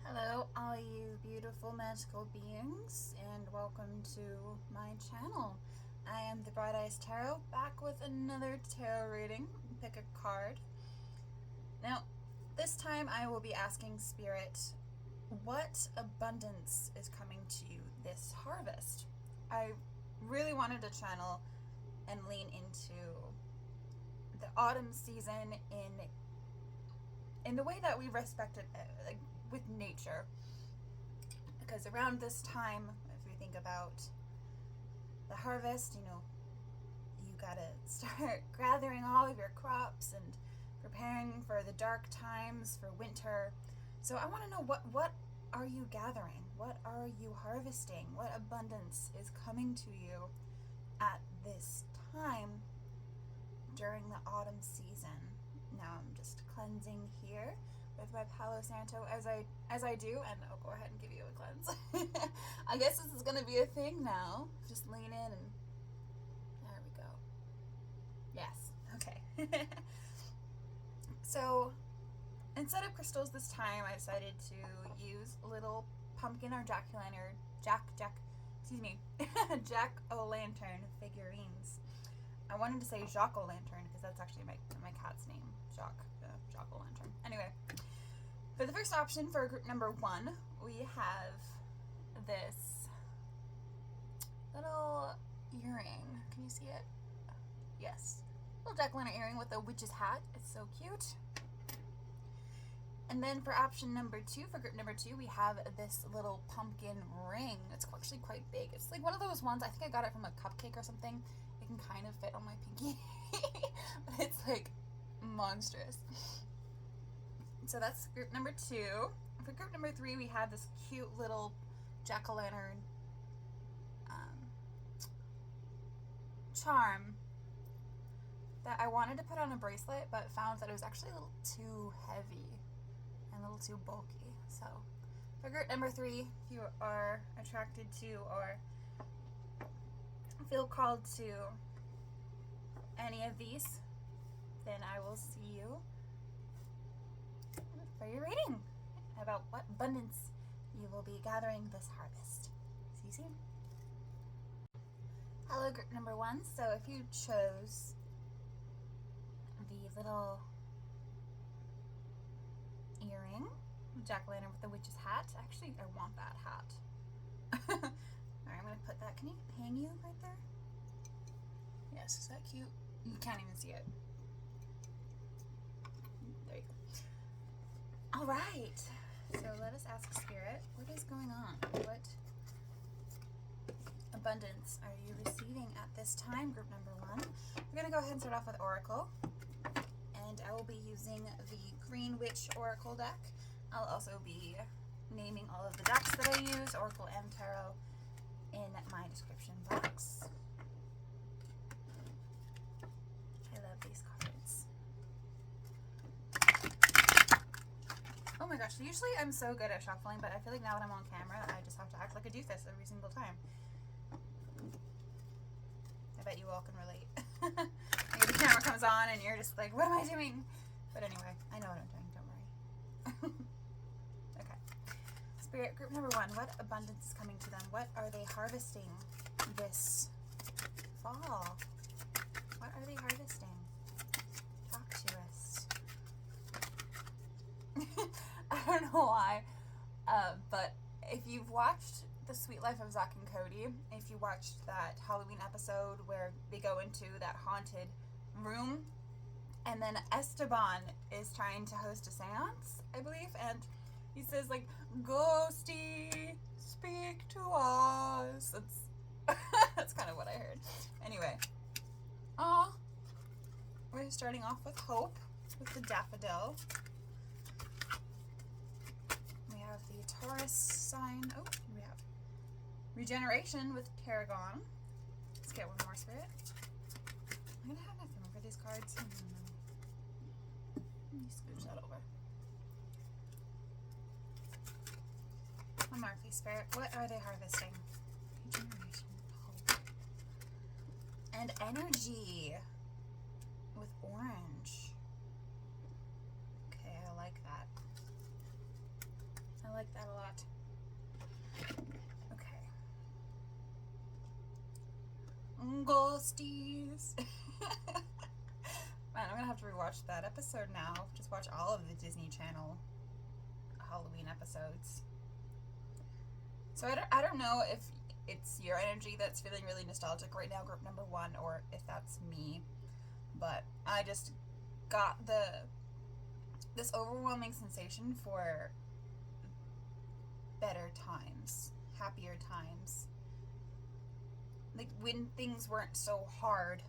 Hello, all you beautiful magical beings, and welcome to my channel. I am the Bright Eyes Tarot, back with another tarot reading. Pick a card. Now, this time I will be asking Spirit, what abundance is coming to you this harvest? I really wanted to channel and lean into the autumn season in the way that we respect it, like with nature, because around this time, if we think about the harvest, you gotta start gathering all of your crops and preparing for the dark times, for winter. So I want to know, what are you gathering? What are you harvesting? What abundance is coming to you at this time during the autumn season? Now I'm just cleansing here with my Palo Santo as I do, and I'll go ahead and give you a cleanse. I guess this is gonna be a thing now. Just lean in and there we go. Yes, okay. So instead of crystals this time, I decided to use little pumpkin or jack-o'-lantern figurines. I wanted to say Jacques-o'-lantern because that's actually my cat's name, Jacques-o'-lantern. Anyway, for the first option for group number 1, we have this little earring. Can you see it? Yes. Little jack-o'-lantern earring with a witch's hat. It's so cute. And then for option number 2, for group number 2, we have this little pumpkin ring. It's actually quite big. It's like one of those ones, I think I got it from a cupcake or something. It can kind of fit on my pinky. But it's like monstrous. So that's group number 2. For group number 3, we have this cute little jack-o'-lantern charm that I wanted to put on a bracelet, but found that it was actually a little too heavy and a little too bulky. So for group number 3, if you are attracted to or feel called to any of these, then I will see you for your reading about what abundance you will be gathering this harvest. See you soon. Hello, group number 1. So if you chose the little earring, jack-o'-lantern with the witch's hat, actually I want that hat. Alright, I'm going to put that, can you hang you right there? Yes, is that cute? You can't even see it. There you go. Alright, so let us ask Spirit, what is going on? What abundance are you receiving at this time, group number 1? We're going to go ahead and start off with Oracle. And I will be using the Green Witch Oracle deck. I'll also be naming all of the decks that I use, Oracle and Tarot, in my description box. I love these cards. Oh my gosh, usually I'm so good at shuffling, but I feel like now that I'm on camera, I just have to act like a doofus every single time. I bet you all can relate. Maybe the camera comes on and you're just like, what am I doing? But anyway, I know what I'm doing, don't worry. Okay. Spirit, group number 1, what abundance is coming to them? What are they harvesting this fall? What are they harvesting? Talk to us. I don't know why, but if you've watched The Sweet Life of Zack and Cody, if you watched that Halloween episode where they go into that haunted room, and then Esteban is trying to host a seance, I believe, and he says, like, "Ghosty, speak to us." That's kind of what I heard. Anyway, we're starting off with Hope, with the daffodil. We have the Taurus sign. Oh, we have Regeneration with Tarragon. Let's get one more, Spirit. I'm gonna have enough room for these cards. Let me scooch that over. One more, please, Spirit. What are they harvesting? Regeneration, Hope, and Energy with Orange. Okay, I like that. I like that a lot. Okay. Ghosties. Man, I'm gonna have to rewatch that episode now. Just watch all of the Disney Channel Halloween episodes. So I don't know if it's your energy that's feeling really nostalgic right now, group number 1, or if that's me. But I just got this overwhelming sensation for better times, happier times. Like when things weren't so hard.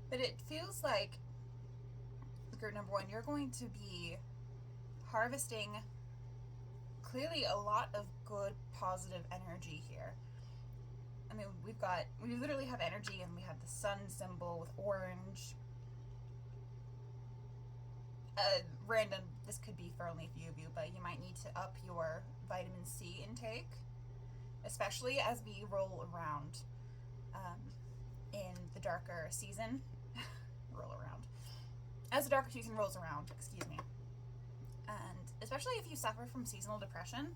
But it feels like, group number 1, you're going to be harvesting clearly a lot of good, positive energy here. I mean, we literally have energy, and we have the sun symbol with orange. Random, this could be for only a few of you, but you might need to up your vitamin C intake, especially as we roll around in the darker season. As the darker season rolls around, excuse me. And especially if you suffer from seasonal depression,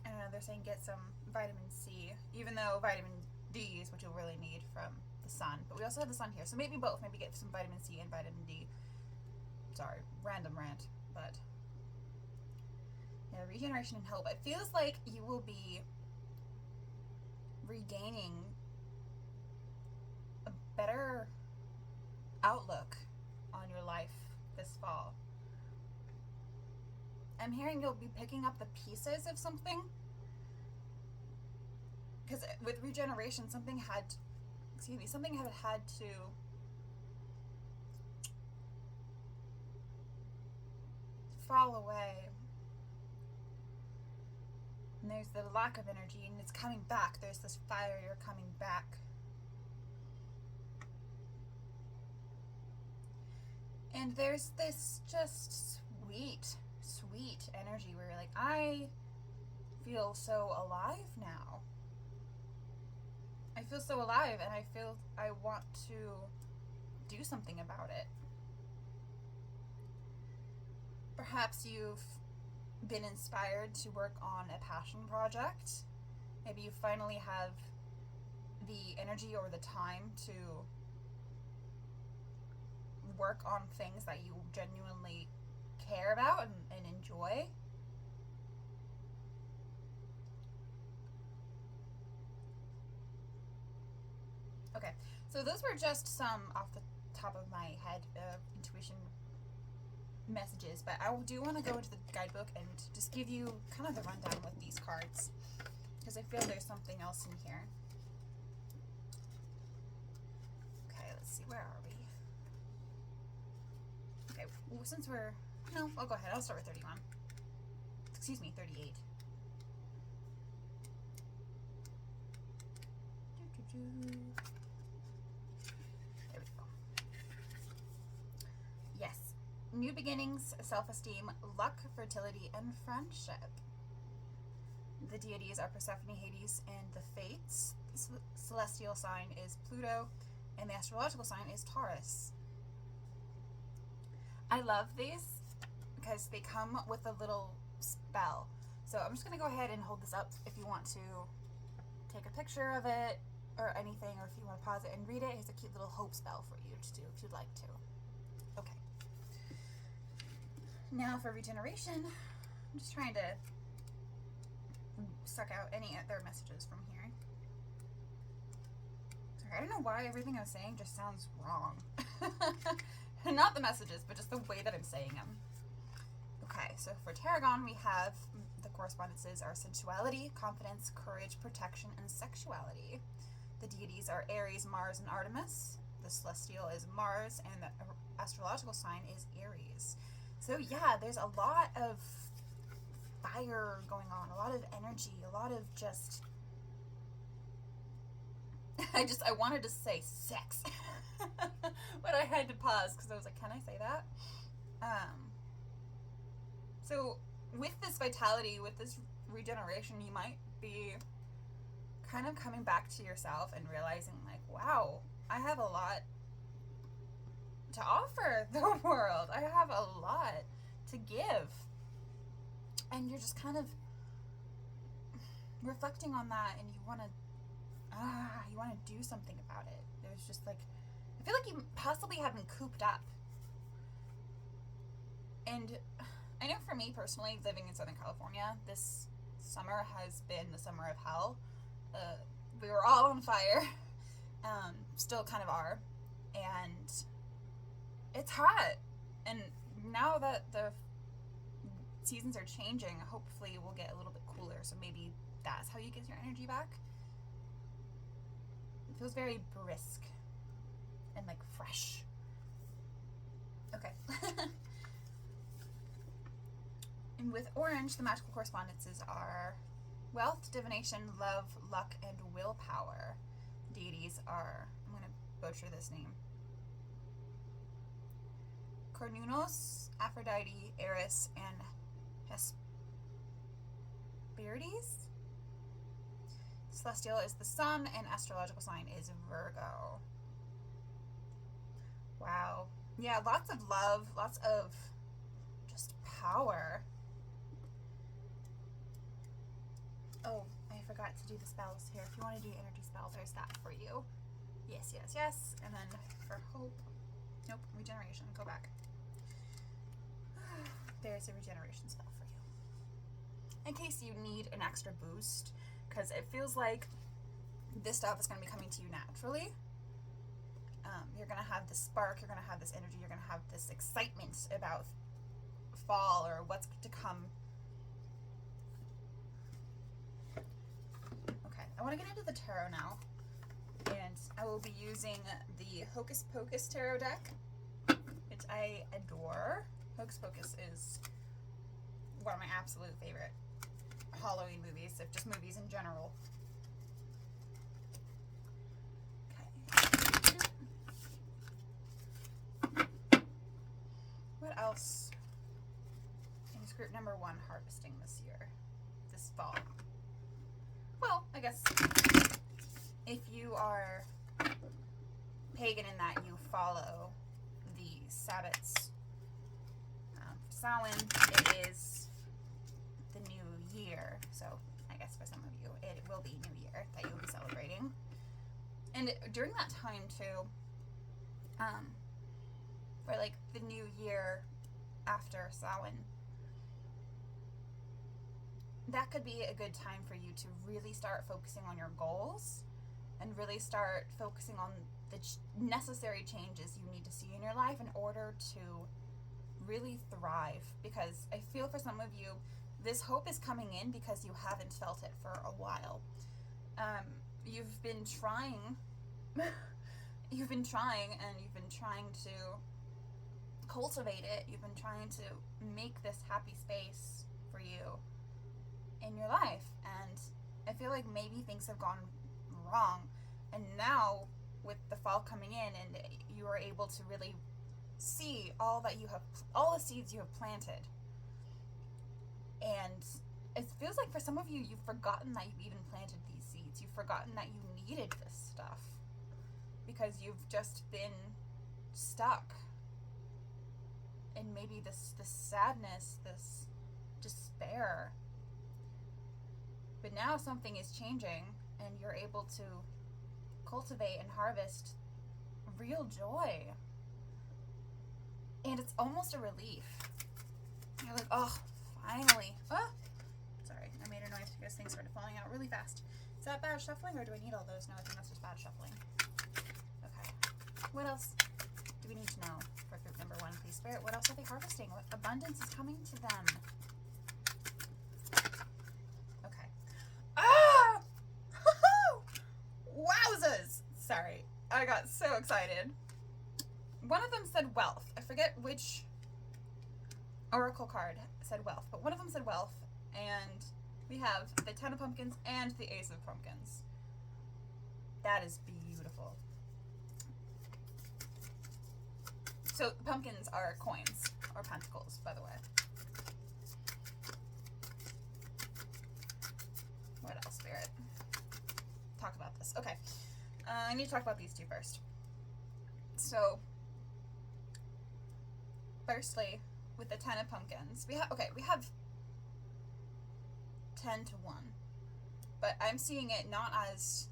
I don't know, they're saying get some vitamin C, even though vitamin D is what you'll really need from the sun. But we also have the sun here, so maybe both. Maybe get some vitamin C and vitamin D. Sorry, random rant, but yeah, regeneration and hope. It feels like you will be regaining a better outlook on your life this fall. I'm hearing you'll be picking up the pieces of something, because with regeneration, something had to fall away, and there's the lack of energy, and it's coming back. There's this fire, you're coming back. And there's this just sweet energy where you're like, I feel so alive now. I feel so alive, and I feel I want to do something about it. Perhaps you've been inspired to work on a passion project. Maybe you finally have the energy or the time to work on things that you genuinely care about and enjoy. Okay, so those were just some off the top of my head intuition messages, but I do want to go into the guidebook and just give you kind of the rundown with these cards, because I feel there's something else in here. Okay, let's see, where are we? Okay, well, since I'll go ahead, I'll start with 31. Excuse me, 38. There we go. Yes. New beginnings, self-esteem, luck, fertility, and friendship. The deities are Persephone, Hades, and the Fates. The celestial sign is Pluto, and the astrological sign is Taurus. I love these because they come with a little spell. So I'm just going to go ahead and hold this up if you want to take a picture of it or anything, or if you want to pause it and read it. Here's a cute little hope spell for you to do if you'd like to. Okay. Now for regeneration, I'm just trying to suck out any other messages from here. Sorry, I don't know why everything I'm saying just sounds wrong. Not the messages, but just the way that I'm saying them. Okay, so for Tarragon, we have the correspondences are sensuality, confidence, courage, protection, and sexuality. The deities are Aries, Mars, and Artemis. The celestial is Mars, and the astrological sign is Aries. So yeah, there's a lot of fire going on, a lot of energy, a lot of just... I wanted to say sex. But I had to pause because I was like, can I say that? So with this vitality, with this regeneration, you might be kind of coming back to yourself and realizing like, wow, I have a lot to offer the world. I have a lot to give. And you're just kind of reflecting on that, and you want to do something about it. There's just like, I feel like you possibly have been cooped up. And I know for me personally, living in Southern California, this summer has been the summer of hell. We were all on fire, still kind of are, and it's hot. And now that the seasons are changing, hopefully we'll get a little bit cooler, so maybe that's how you get your energy back. It feels very brisk and like fresh. Okay. And with orange, the magical correspondences are wealth, divination, love, luck, and willpower. Deities are, I'm going to butcher this name, Cornunos, Aphrodite, Eris, and Hesperides. Celestial is the sun, and astrological sign is Virgo. Wow. Yeah, lots of love, lots of just power. Oh, I forgot to do the spells here. If you want to do energy spell, there's that for you. Yes, yes, yes. And then for hope, nope, regeneration, go back. There's a regeneration spell for you. In case you need an extra boost, because it feels like this stuff is going to be coming to you naturally. You're going to have this spark, you're going to have this energy, you're going to have this excitement about fall or what's to come. Okay, I want to get into the tarot now. And I will be using the Hocus Pocus tarot deck, which I adore. Hocus Pocus is one of my absolute favorite Halloween movies, if just movies in general. What else is group number 1 harvesting this year, this fall? Well, I guess if you are pagan in that you follow the Sabbats, Samhain, it is the new year. So I guess for some of you, it will be New Year that you'll be celebrating. And during that time too, for like the new year after Samhain, that could be a good time for you to really start focusing on your goals and really start focusing on the necessary changes you need to see in your life in order to really thrive. Because I feel for some of you, this hope is coming in because you haven't felt it for a while. You've been trying and you've been trying to cultivate it. You've been trying to make this happy space for you in your life, and I feel like maybe things have gone wrong, and now with the fall coming in and you are able to really see all the seeds you have planted. And it feels like for some of you, you've forgotten that you've even planted these seeds. You've forgotten that you needed this stuff because you've just been stuck in maybe this sadness, this despair. But now something is changing and you're able to cultivate and harvest real joy. And it's almost a relief. You're like, oh, finally. Oh, sorry, I made a noise because things started falling out really fast. Is that bad shuffling or do I need all those? No, I think that's just bad shuffling. Okay. What else do we need to know for group number 1, please, Spirit? What else are they harvesting? What abundance is coming to them? Okay. Ah! Wowzers! Sorry, I got so excited. One of them said wealth. I forget which oracle card said wealth, but one of them said wealth, and we have the 10 of pumpkins and the ace of pumpkins. That is beautiful. So pumpkins are coins or pentacles, by the way. What else, Spirit? Talk about this. Okay. I need to talk about these two first. So firstly, with the 10 of pumpkins, we have 10 to 1. But I'm seeing it not as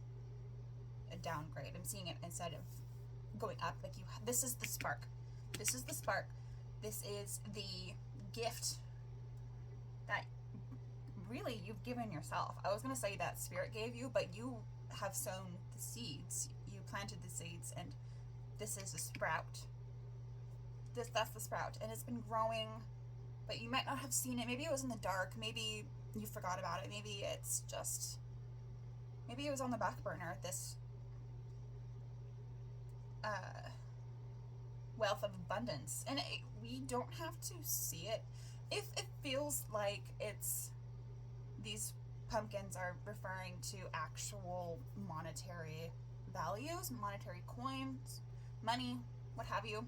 a downgrade. I'm seeing it instead of going up. Like, this is the spark. This is the spark. This is the gift that really you've given yourself. I was going to say that spirit gave you, but you have sown the seeds. You planted the seeds, and this is a sprout. That's the sprout, and it's been growing, but you might not have seen it. Maybe it was in the dark. Maybe you forgot about it. Maybe it's just, maybe it was on the back burner, this wealth of abundance. And we don't have to see it. If it feels like these pumpkins are referring to actual monetary values, monetary coins, money, what have you,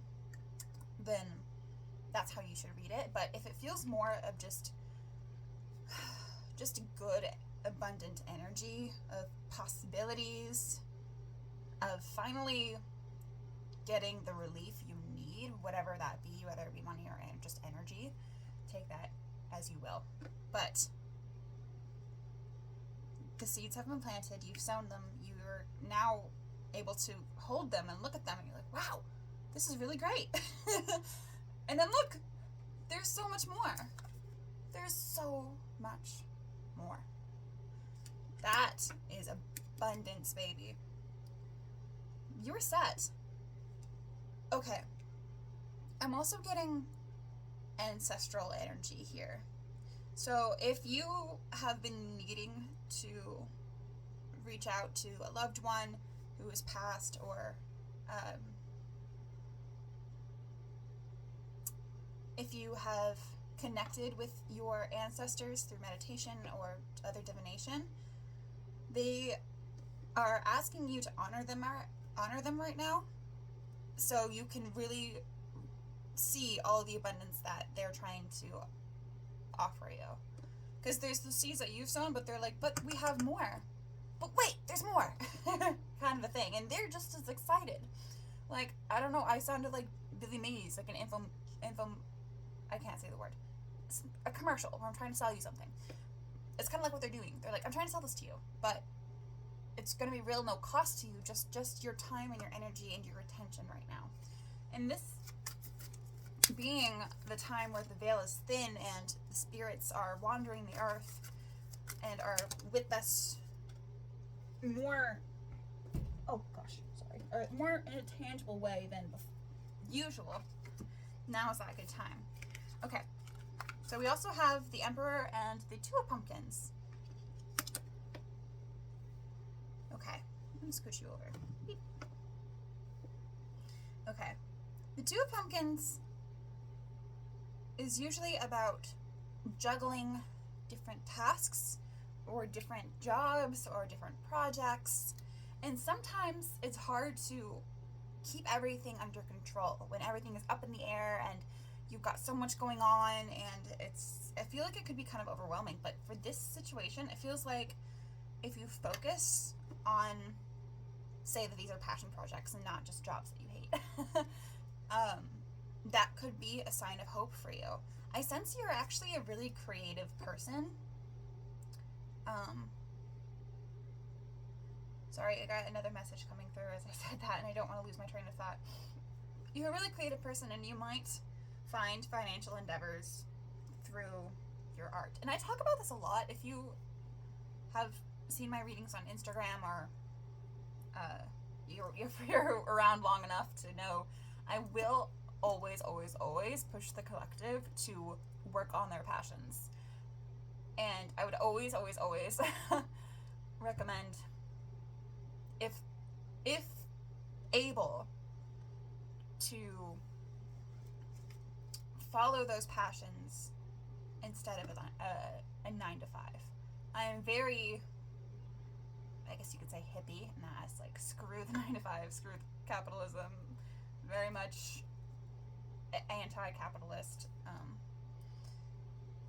then that's how you should read it. But if it feels more of just good, abundant energy of possibilities, of finally getting the relief you need, whatever that be, whether it be money or just energy, take that as you will. But the seeds have been planted, you've sown them, you're now able to hold them and look at them, and you're like, wow, this is really great. And then look, there's so much more. There's so much more. That is abundance, baby. You're set. Okay. I'm also getting ancestral energy here. So if you have been needing to reach out to a loved one who has passed, or if you have connected with your ancestors through meditation or other divination, they are asking you to honor them right now, so you can really see all the abundance that they're trying to offer you. Because there's the seeds that you've sown, but they're like, but we have more. But wait, there's more. Kind of a thing. And they're just as excited. Like, I don't know, I sounded like Billy Mays, like an I can't say the word. It's a commercial where I'm trying to sell you something. It's kind of like what they're doing. They're like, I'm trying to sell this to you, but it's going to be real no cost to you, just your time and your energy and your attention right now. And this being the time where the veil is thin and the spirits are wandering the earth and are with us more, or more in a tangible way than usual, now is not a good time. Okay, so we also have the Emperor and the Two of Pumpkins. Okay, let me scooch you over. Beep. Okay, the Two of Pumpkins is usually about juggling different tasks or different jobs or different projects, and sometimes it's hard to keep everything under control when everything is up in the air and you've got so much going on, and I feel like it could be kind of overwhelming. But for this situation, it feels like if you focus on, say that these are passion projects and not just jobs that you hate, that could be a sign of hope for you. I sense you're actually a really creative person. Sorry, I got another message coming through as I said that, and I don't want to lose my train of thought. You're a really creative person, and you might find financial endeavors through your art. And I talk about this a lot. If you have seen my readings on Instagram, or you're around long enough to know, I will always push the collective to work on their passions. And I would always recommend, if able, to follow those passions instead of a 9 to 5. I am very, I guess you could say, hippie, and that's like, screw the 9 to 5, screw capitalism, very much anti-capitalist.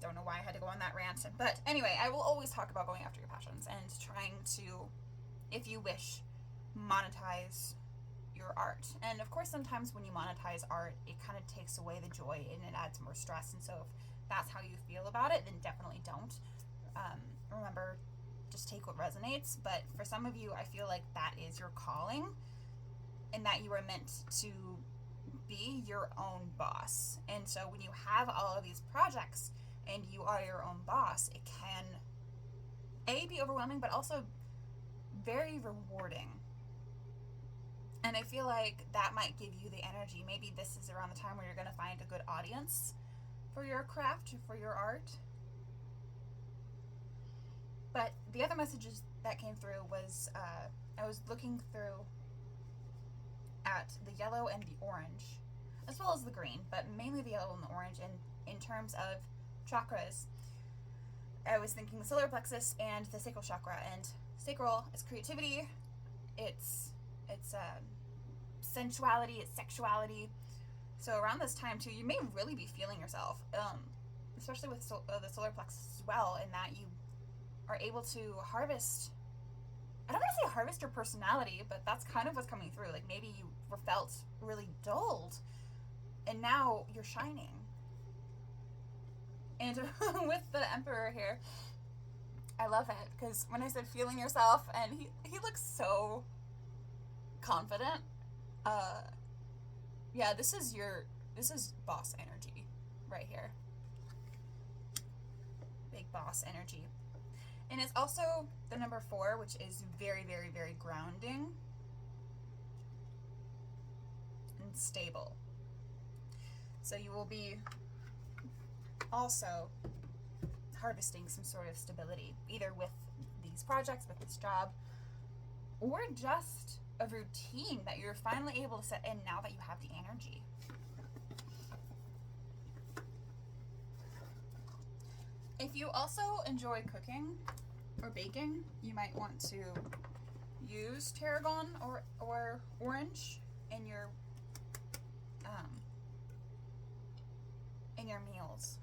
Don't know why I had to go on that rant, but anyway, I will always talk about going after your passions and trying to, if you wish, monetize your art. And of course, sometimes when you monetize art, it kind of takes away the joy and it adds more stress. And so if that's how you feel about it, then definitely don't. Remember, just take what resonates. But for some of you, I feel like that is your calling, and that you are meant to be your own boss. And so when you have all of these projects and you are your own boss, it can be overwhelming, but also very rewarding. And I feel like that might give you the energy. Maybe this is around the time where you're going to find a good audience for your craft, for your art. But the other messages that came through was, I was looking through at the yellow and the orange, as well as the green, but mainly the yellow and the orange. And in terms of chakras, I was thinking the solar plexus and the sacral chakra. And sacral is creativity, it's sensuality, it's sexuality. So around this time too, you may really be feeling yourself, especially with the solar plexus as well, in that you are able to harvest, I don't want to say harvest your personality, but that's kind of what's coming through. Like maybe you were felt really dulled and now you're shining. And with the Emperor here, I love it, because when I said feeling yourself, and he looks so confident. Yeah, this is boss energy right here. Big boss energy. And it's also the number 4, which is very, very, very grounding and stable. So you will be also harvesting some sort of stability, either with these projects, with this job, or just a routine that you're finally able to set in now that you have the energy. If you also enjoy cooking or baking, you might want to use tarragon or orange in your meals.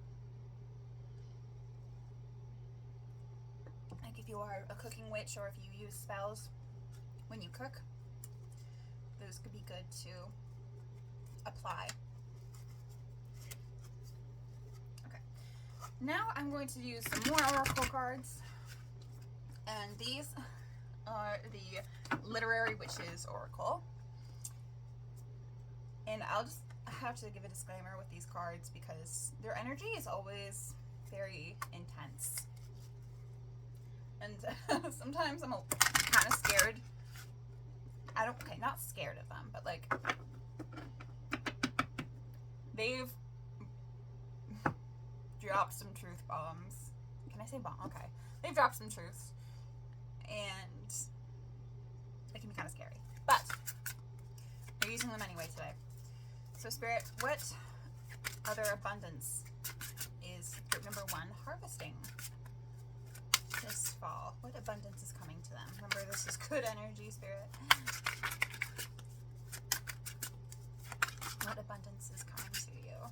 Like if you are a cooking witch, or if you use spells when you cook, those could be good to apply. Okay, now I'm going to use some more oracle cards, and these are the Literary Witches Oracle. And I'll just have to give a disclaimer with these cards because their energy is always very intense. And sometimes I'm kind of scared. Not scared of them, but like, they've dropped some truth bombs. Can I say bomb? Okay. They've dropped some truths, and it can be kind of scary. But we're using them anyway today. So Spirit, what other abundance is group number 1 harvesting this fall? What abundance is coming to them? Remember, this is good energy, Spirit. What abundance is coming to you?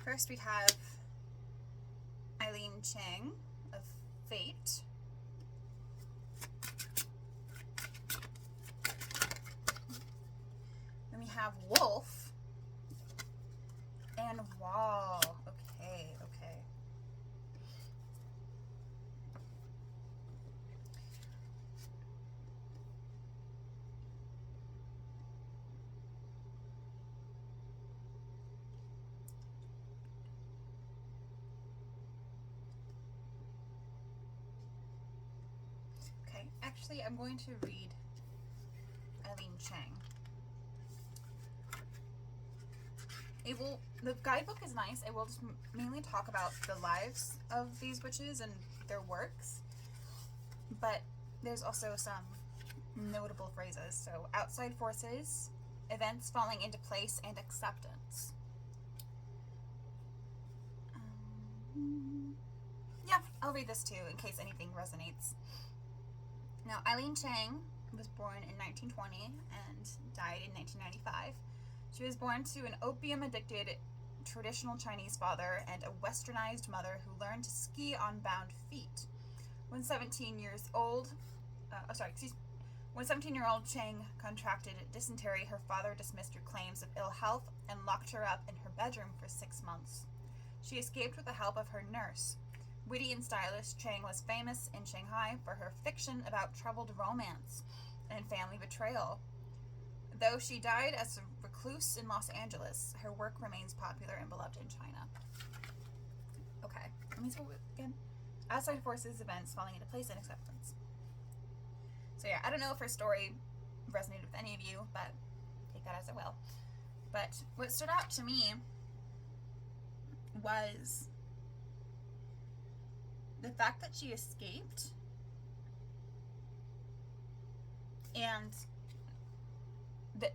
First we have Eileen Chang of Fate. Then we have Wolf and Wall. Okay. Actually, I'm going to read Eileen Chang. The guidebook is nice. It will just mainly talk about the lives of these witches and their works, but there's also some notable phrases. So, outside forces, events falling into place, and acceptance. Yeah, I'll read this too in case anything resonates. Now, Eileen Chang was born in 1920 and died in 1995. She was born to an opium-addicted traditional Chinese father and a westernized mother who learned to ski on bound feet. When 17 years old, When 17-year-old Chang contracted dysentery, her father dismissed her claims of ill health and locked her up in her bedroom for 6 months. She escaped with the help of her nurse. Witty and stylish, Chang was famous in Shanghai for her fiction about troubled romance and family betrayal. Though she died as a recluse in Los Angeles, her work remains popular and beloved in China. Okay, let me go again. Outside forces, events falling into place, and acceptance. So yeah, I don't know if her story resonated with any of you, but take that as it will. But what stood out to me was the fact that she escaped and the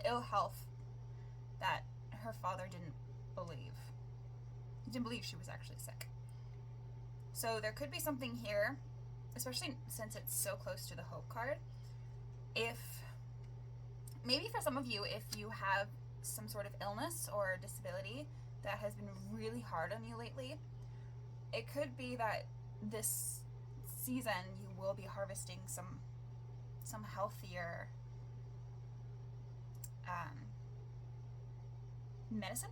ill health that her father didn't believe. He didn't believe she was actually sick. So there could be something here, especially since it's so close to the hope card. If, maybe for some of you, if you have some sort of illness or disability that has been really hard on you lately, it could be that this season you will be harvesting some healthier medicine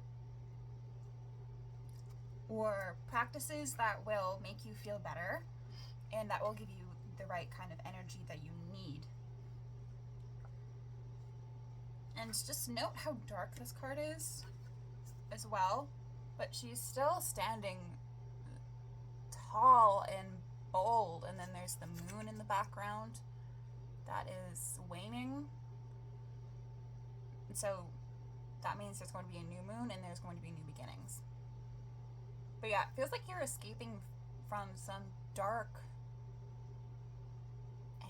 or practices that will make you feel better and that will give you the right kind of energy that you need. And just note how dark this card is as well, but she's still standing tall and bold, and then there's the moon in the background that is waning. And so that means there's going to be a new moon and there's going to be new beginnings. But yeah, it feels like you're escaping from some dark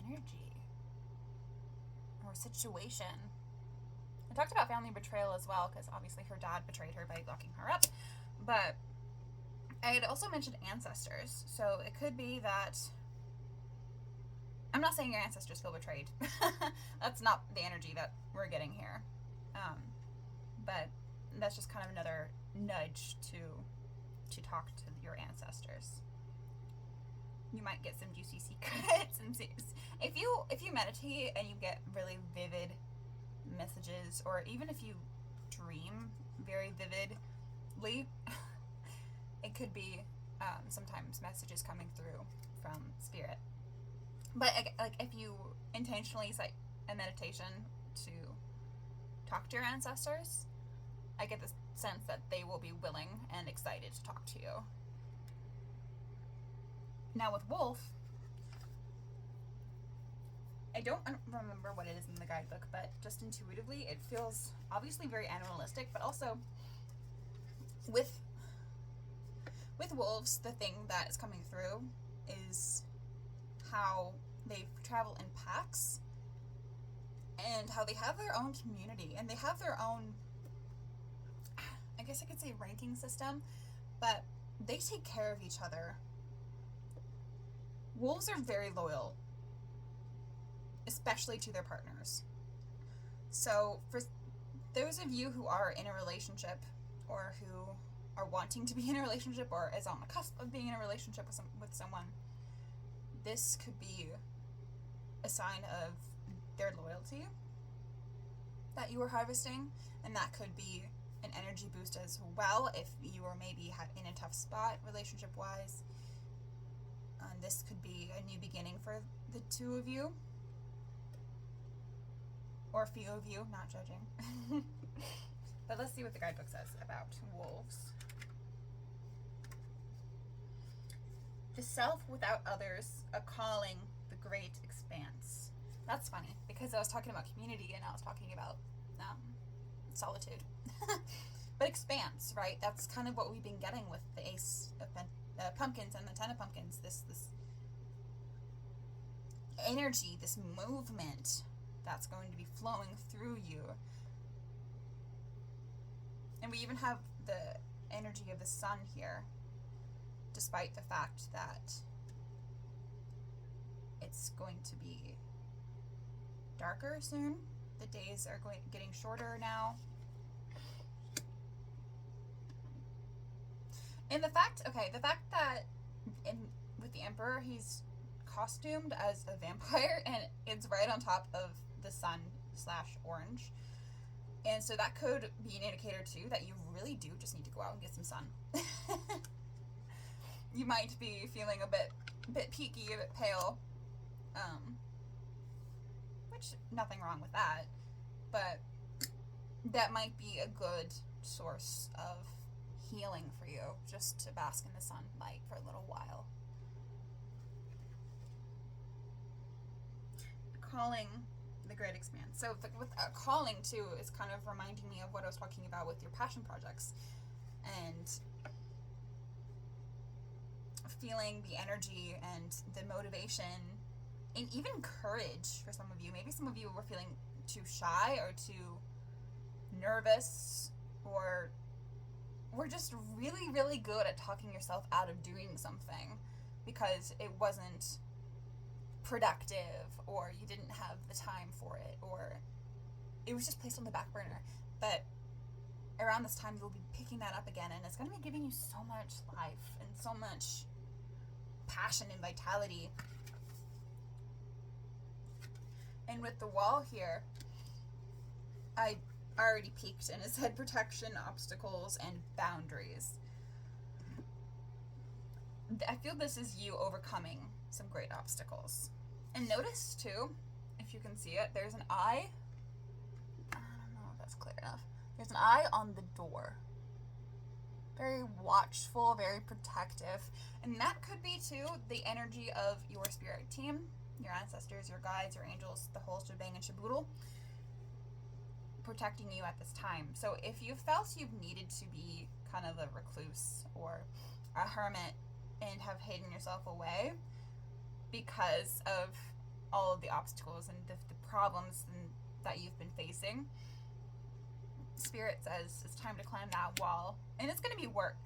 energy or situation. I talked about family betrayal as well, because obviously her dad betrayed her by locking her up. But I had also mentioned ancestors. So it could be that, I'm not saying your ancestors feel betrayed. That's not the energy that we're getting here. But that's just kind of another nudge to talk to your ancestors. You might get some juicy secrets. And if you meditate and you get really vivid messages, or even if you dream very vividly, it could be sometimes messages coming through from spirit. But like if you intentionally set a meditation to talk to your ancestors, I get the sense that they will be willing and excited to talk to you. Now with Wolf, I don't remember what it is in the guidebook, but just intuitively it feels obviously very animalistic, but also with wolves, the thing that is coming through is how they travel in packs and how they have their own community and they have their own, I guess I could say, ranking system, but they take care of each other. Wolves are very loyal, especially to their partners. So for those of you who are in a relationship or who are wanting to be in a relationship or is on the cusp of being in a relationship with someone, this could be a sign of their loyalty that you are harvesting, and that could be an energy boost as well if you are maybe in a tough spot relationship wise. This could be a new beginning for the two of you, or a few of you, not judging. But let's see what the guidebook says about wolves. The self without others, a calling, the great expanse. That's funny, because I was talking about community and I was talking about solitude. But expanse, right? That's kind of what we've been getting with the Ace of Pumpkins and the Ten of Pumpkins. This energy, this movement that's going to be flowing through you. And we even have the energy of the sun here, despite the fact that it's going to be darker soon. The days are getting shorter now. And the fact that with the Emperor, he's costumed as a vampire, and it's right on top of the sun / orange. And so that could be an indicator too that you really do just need to go out and get some sun. You might be feeling a bit peaky, a bit pale, which nothing wrong with that, but that might be a good source of healing for you, just to bask in the sunlight for a little while. Calling the great expanse. So with calling too is kind of reminding me of what I was talking about with your passion projects, and feeling the energy and the motivation and even courage for some of you. Maybe some of you were feeling too shy or too nervous, or were just really, really good at talking yourself out of doing something because it wasn't productive, or you didn't have the time for it, or it was just placed on the back burner. But around this time, you'll be picking that up again, and it's going to be giving you so much life and so much passion and vitality. And with the wall here, I already peeked, and it said protection, obstacles, and boundaries. I feel this is you overcoming some great obstacles. And notice too, if you can see it, there's an eye. I don't know if that's clear enough. There's an eye on the door. Very watchful, very protective. And that could be too the energy of your spirit team, your ancestors, your guides, your angels, the whole shebang and shaboodle, protecting you at this time. So if you felt you've needed to be kind of a recluse or a hermit and have hidden yourself away because of all of the obstacles and the problems that you've been facing, Spirit says it's time to climb that wall. And it's going to be work.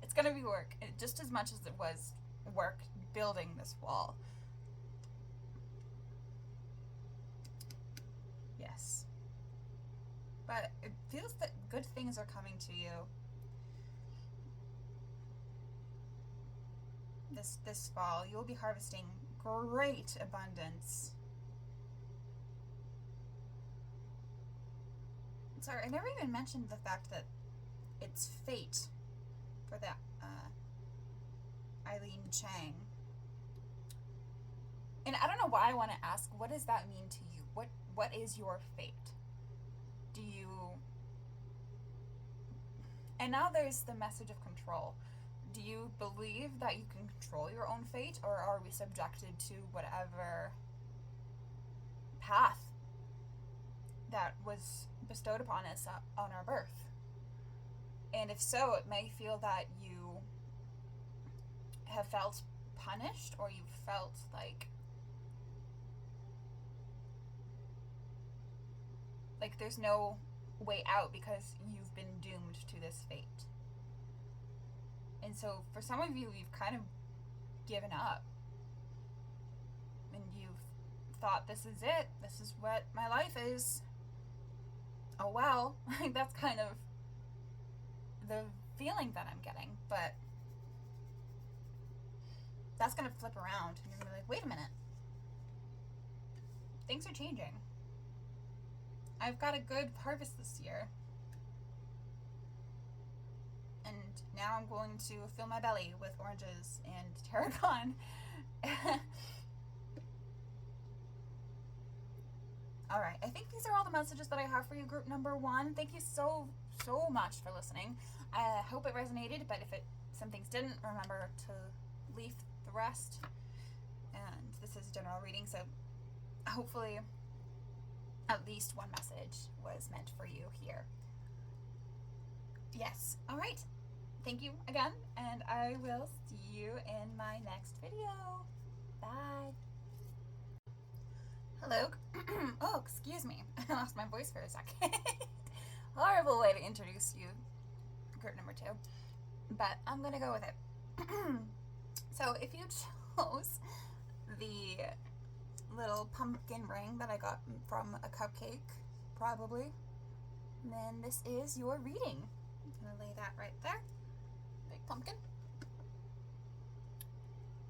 It's going to be work, just as much as it was work building this wall. Yes. But it feels that good things are coming to you. This fall, you'll be harvesting great abundance. Sorry, I never even mentioned the fact that it's fate for that Eileen Chang. And I don't know why I want to ask, what does that mean to you? What is your fate? Do you... And now there's the message of control. Do you believe that you can control your own fate, or are we subjected to whatever path that was bestowed upon us on our birth? And if so, it may feel that you have felt punished, or you've felt like there's no way out because you've been doomed to this fate. And so for some of you, you've kind of given up. And you've thought, this is it. This is what my life is. Oh well. That's kind of the feeling that I'm getting. But that's going to flip around. And you're going to be like, wait a minute. Things are changing. I've got a good harvest this year. And now I'm going to fill my belly with oranges and tarragon. Alright, I think these are all the messages that I have for you, group number 1. Thank you so much for listening. I hope it resonated, but if some things didn't, remember to leave the rest. And this is a general reading, so hopefully at least one message was meant for you here. Yes. Alright. Thank you again, and I will see you in my next video. Bye. Hello. Oh, excuse me. I lost my voice for a second. Horrible way to introduce you, group number 2. But I'm gonna go with it. So if you chose the little pumpkin ring that I got from a cupcake, probably, then this is your reading. I'm gonna lay that right there. Big pumpkin.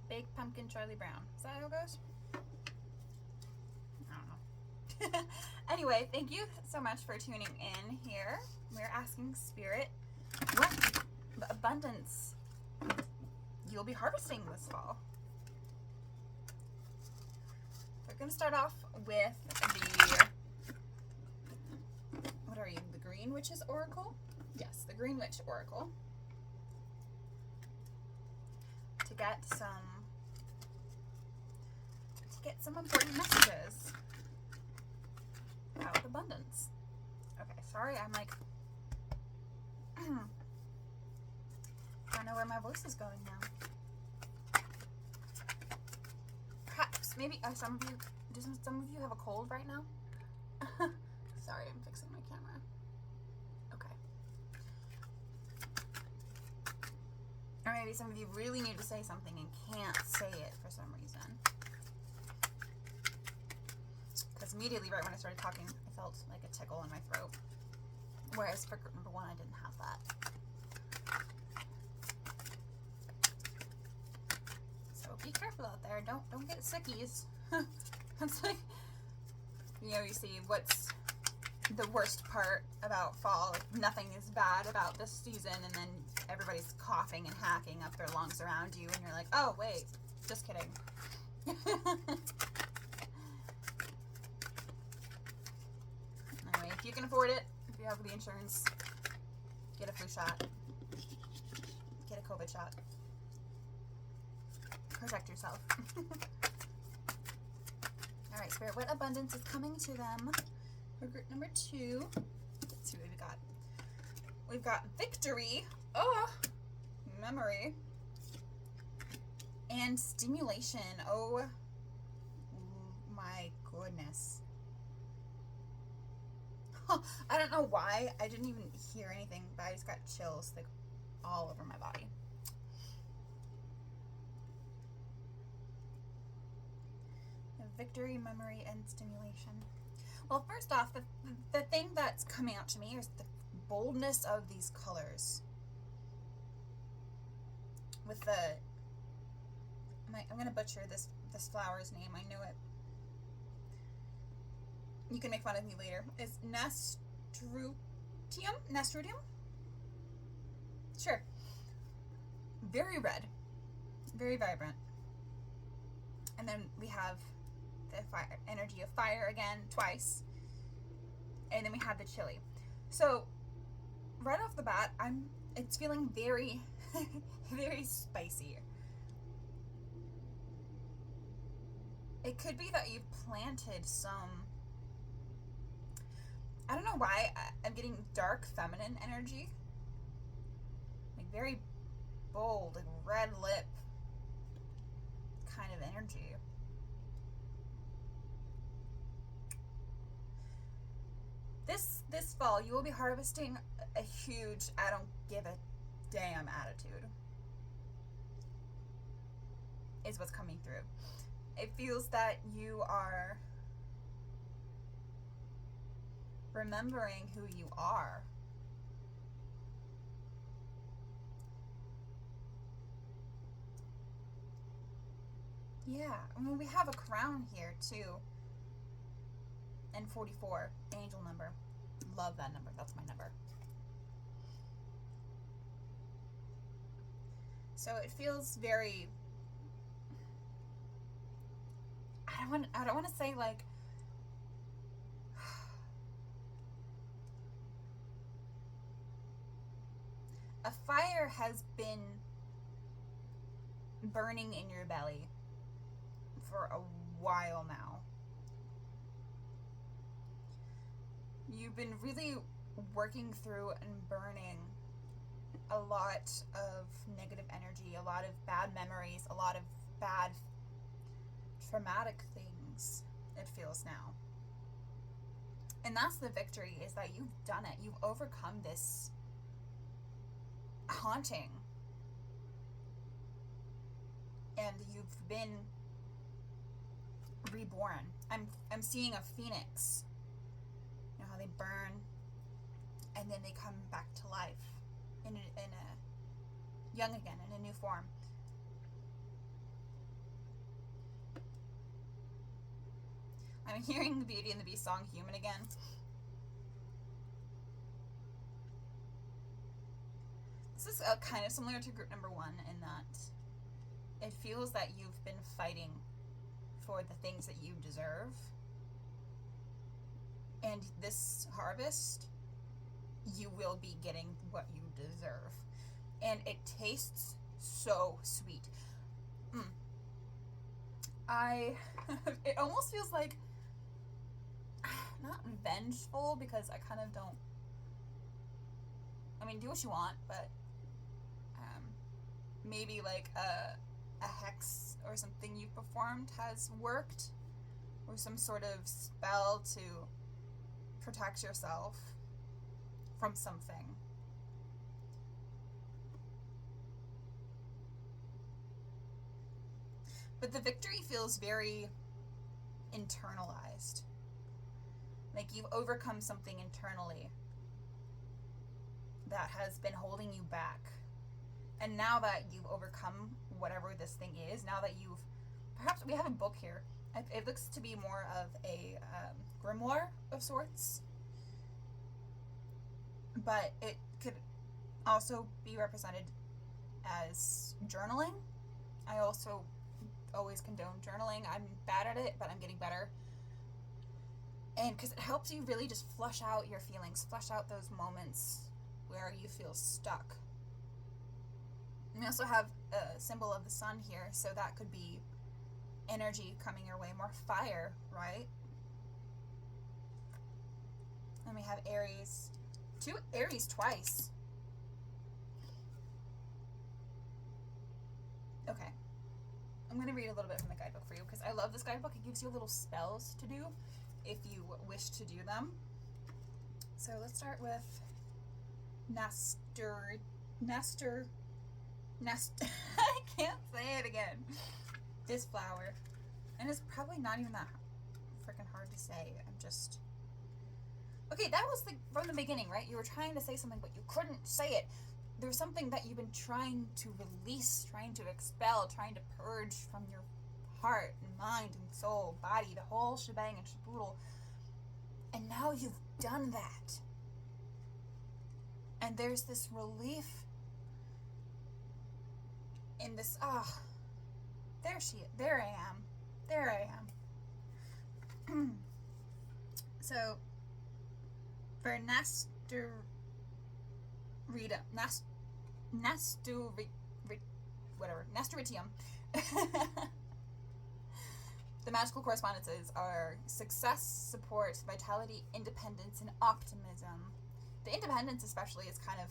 Baked pumpkin Charlie Brown. Is that how it goes? I don't know. Anyway, thank you so much for tuning in here. We're asking Spirit what abundance you'll be harvesting this fall. We're going to start off with the, what are you, the Green Witch's Oracle? Yes, the Green Witch Oracle. To get some important messages about abundance. Okay, sorry, I'm like, I don't know where my voice is going now. Perhaps, maybe, some of you have a cold right now? Sorry, I'm fixing my camera. Okay. Or maybe some of you really need to say something and can't say it for some reason. Because immediately, right when I started talking, I felt like a tickle in my throat. Whereas for group number 1, I didn't have that. So be careful out there. Don't get sickies. It's like, you know, you see what's the worst part about fall. Like, nothing is bad about this season, and then everybody's coughing and hacking up their lungs around you, and you're like, oh wait, just kidding. Anyway, if you can afford it, if you have the insurance, get a flu shot, get a COVID shot. Protect yourself. Alright, Spirit, what abundance is coming to them for group number 2? Let's see what we got. We've got victory, memory, and stimulation. Oh my goodness. I don't know why. I didn't even hear anything, but I just got chills like all over my body. Victory, memory, and stimulation. Well, first off, the thing that's coming out to me is the boldness of these colors. With the, I'm going to butcher this flower's name. I know it. You can make fun of me later. It's Nasturtium? Sure. Very red. Very vibrant. And then we have the fire, energy of fire again, twice. And then we have the chili. So, right off the bat, it's feeling very, very spicy. It could be that you've planted some, I don't know why, I'm getting dark feminine energy. Like very bold, like red lip kind of energy. This fall, you will be harvesting a huge, I don't give a damn attitude. Is what's coming through. It feels that you are remembering who you are. Yeah, I mean, we have a crown here too. And 44, angel number. Love that number. That's my number. So it feels very, I don't want to say like, a fire has been burning in your belly for a while now. You've been really working through and burning a lot of negative energy, a lot of bad memories, a lot of bad traumatic things, it feels now. And that's the victory, is that you've done it. You've overcome this haunting. And you've been reborn. I'm seeing a phoenix. You know how they burn and then they come back to life in a young again, in a new form. I'm hearing the Beauty and the Beast song Human again. This is kind of similar to group number 1 in that it feels that you've been fighting for the things that you deserve. And this harvest, you will be getting what you deserve. And it tastes so sweet. It almost feels like, not vengeful, because I kind of don't, I mean, do what you want, but maybe like a hex or something you've performed has worked, or some sort of spell to protect yourself from something. But the victory feels very internalized. Like you've overcome something internally that has been holding you back. And now that you've overcome whatever this thing is, now that you've, perhaps we have a book here. It looks to be more of a grimoire of sorts. But it could also be represented as journaling. I also always condone journaling. I'm bad at it, but I'm getting better. And because it helps you really just flush out your feelings, flush out those moments where you feel stuck. We also have a symbol of the sun here, so that could be energy coming your way, more fire, right? And we have Aries. 2 Aries twice. Okay. I'm going to read a little bit from the guidebook for you, because I love this guidebook. It gives you little spells to do if you wish to do them. So let's start with I can't say it again. This flower. And it's probably not even that freaking hard to say. I'm just... Okay, that was from the beginning, right? You were trying to say something, but you couldn't say it. There's something that you've been trying to release, trying to expel, trying to purge from your heart and mind and soul, body, the whole shebang and shaboodle. And now you've done that. And there's this relief in this, there I am. So, for Nasturitium, the magical correspondences are success, support, vitality, independence, and optimism. The independence especially is kind of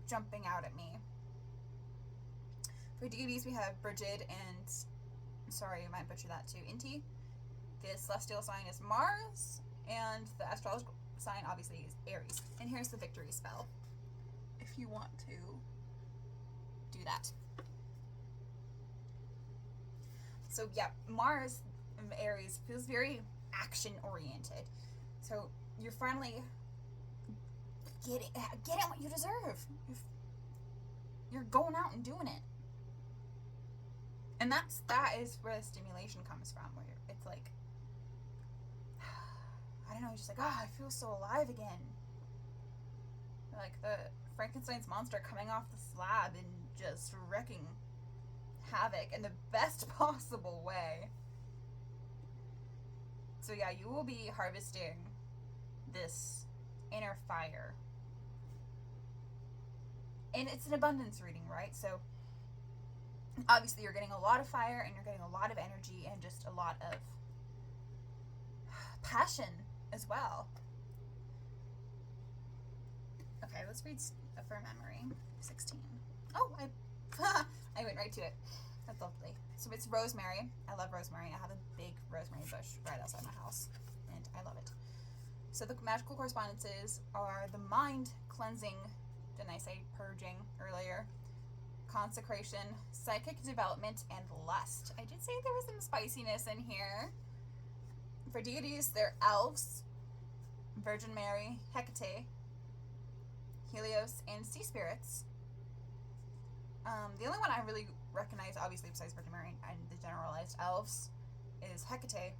jumping out at me. For deities, we have Brigid and, sorry, I might butcher that too, Inti. The celestial sign is Mars, and the astrological sign obviously is Aries. And here's the victory spell, if you want to do that. So yeah, Mars, Aries, feels very action-oriented. So you're finally getting what you deserve. You're going out and doing it. And that is where the stimulation comes from, where it's like, I don't know, you're just like, I feel so alive again. Like the Frankenstein's monster coming off the slab and just wrecking havoc in the best possible way. So yeah, you will be harvesting this inner fire. And it's an abundance reading, right? So obviously you're getting a lot of fire and you're getting a lot of energy and just a lot of passion as well. Okay, let's read for memory. 16. Oh, I went right to it. That's lovely. So it's rosemary. I love rosemary. I have a big rosemary bush right outside my house, and I love it. So the magical correspondences are the mind cleansing, didn't I say purging earlier? Consecration, psychic development, and lust. I did say there was some spiciness in here. For deities, they're elves, Virgin Mary, Hecate, Helios, and sea spirits. The only one I really recognize, obviously, besides Virgin Mary and the generalized elves, is Hecate.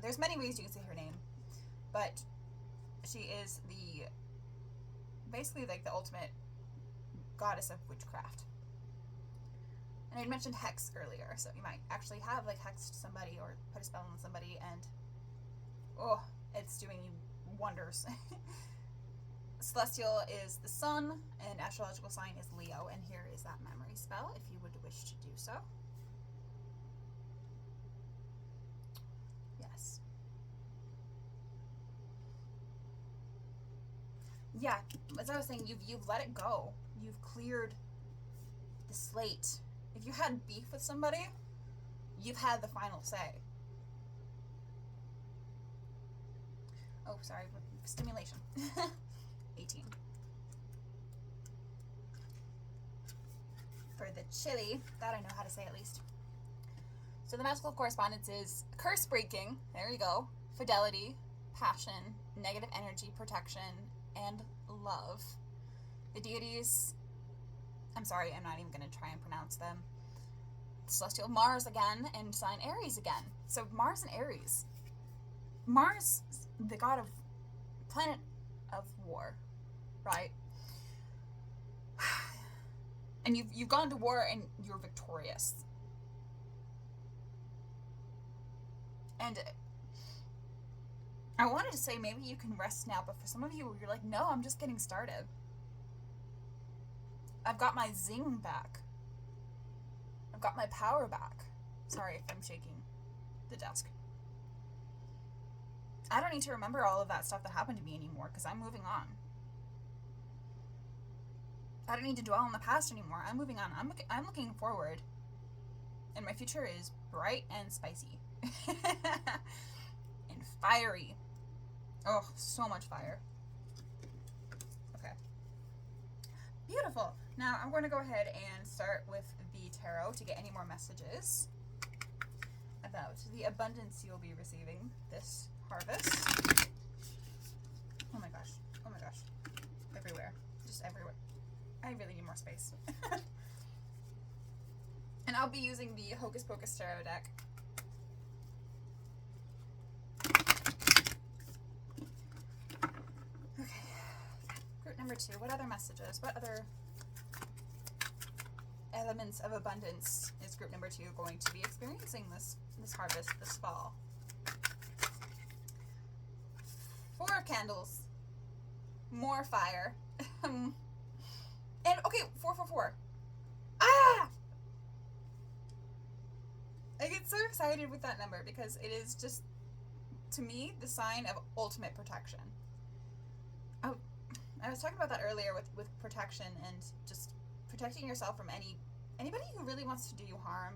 There's many ways you can say her name, but she is basically like the ultimate goddess of witchcraft. And I mentioned hex earlier, so you might actually have like hexed somebody or put a spell on somebody, and oh, it's doing you wonders. Celestial is the sun, and astrological sign is Leo, and here is that memory spell if you would wish to do so. Yes. Yeah, as I was saying, you've let it go. You've cleared the slate. If you had beef with somebody, you've had the final say. Oh, sorry, stimulation. 18. For the chili, that I know how to say at least. So the magical correspondence is curse breaking, there you go, fidelity, passion, negative energy, protection, and love. The deities, I'm sorry, I'm not even going to try and pronounce them. Celestial Mars again, and sign Aries again. So Mars and Aries. Mars, the god of planet of war, right? And you've gone to war and you're victorious. And I wanted to say maybe you can rest now, but for some of you, you're like, no, I'm just getting started. I've got my zing back. I've got my power back. Sorry if I'm shaking the desk. I don't need to remember all of that stuff that happened to me anymore because I'm moving on. I don't need to dwell on the past anymore. I'm moving on. I'm looking forward. And my future is bright and spicy. And fiery. Oh, so much fire. Okay. Beautiful. Now I'm going to go ahead and start with the tarot to get any more messages about the abundance you'll be receiving this harvest. Oh my gosh. Oh my gosh. Everywhere. Just everywhere. I really need more space. And I'll be using the Hocus Pocus tarot deck. Okay. Group number 2. What other messages? What other elements of abundance is group number 2 going to be experiencing this harvest, this fall? 4 candles. More fire. And, okay, 444. Ah! I get so excited with that number because it is just, to me, the sign of ultimate protection. Oh, I was talking about that earlier with protection and just protecting yourself from anybody who really wants to do you harm,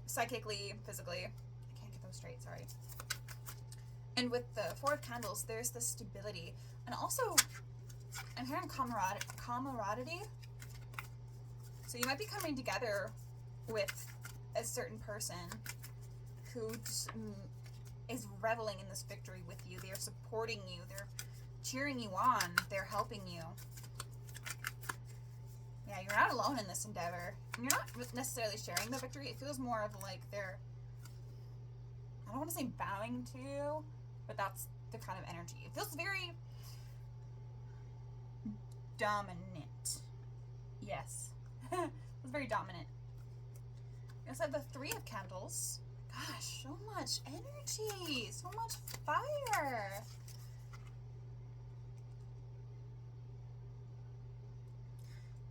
psychically, physically. I can't get those straight, sorry. And with the 4 of candles, there's this stability. And also, I'm hearing camaraderie. So you might be coming together with a certain person who just, is reveling in this victory with you. They're supporting you. They're cheering you on. They're helping you. Yeah, you're not alone in this endeavor. And you're not necessarily sharing the victory. It feels more of like they're, I don't want to say bowing to you, but that's the kind of energy. It feels very dominant. Yes. It's very dominant. You also have the 3 of candles. Gosh, so much energy. So much fire.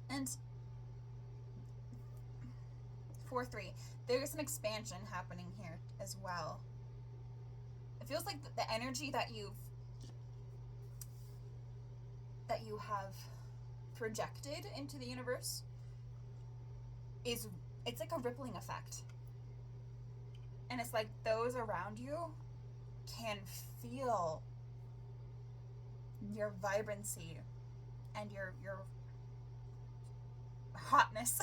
And 4-3. There's an expansion happening here as well. It feels like the energy that you have projected into the universe it's like a rippling effect. And it's like those around you can feel your vibrancy and your hotness.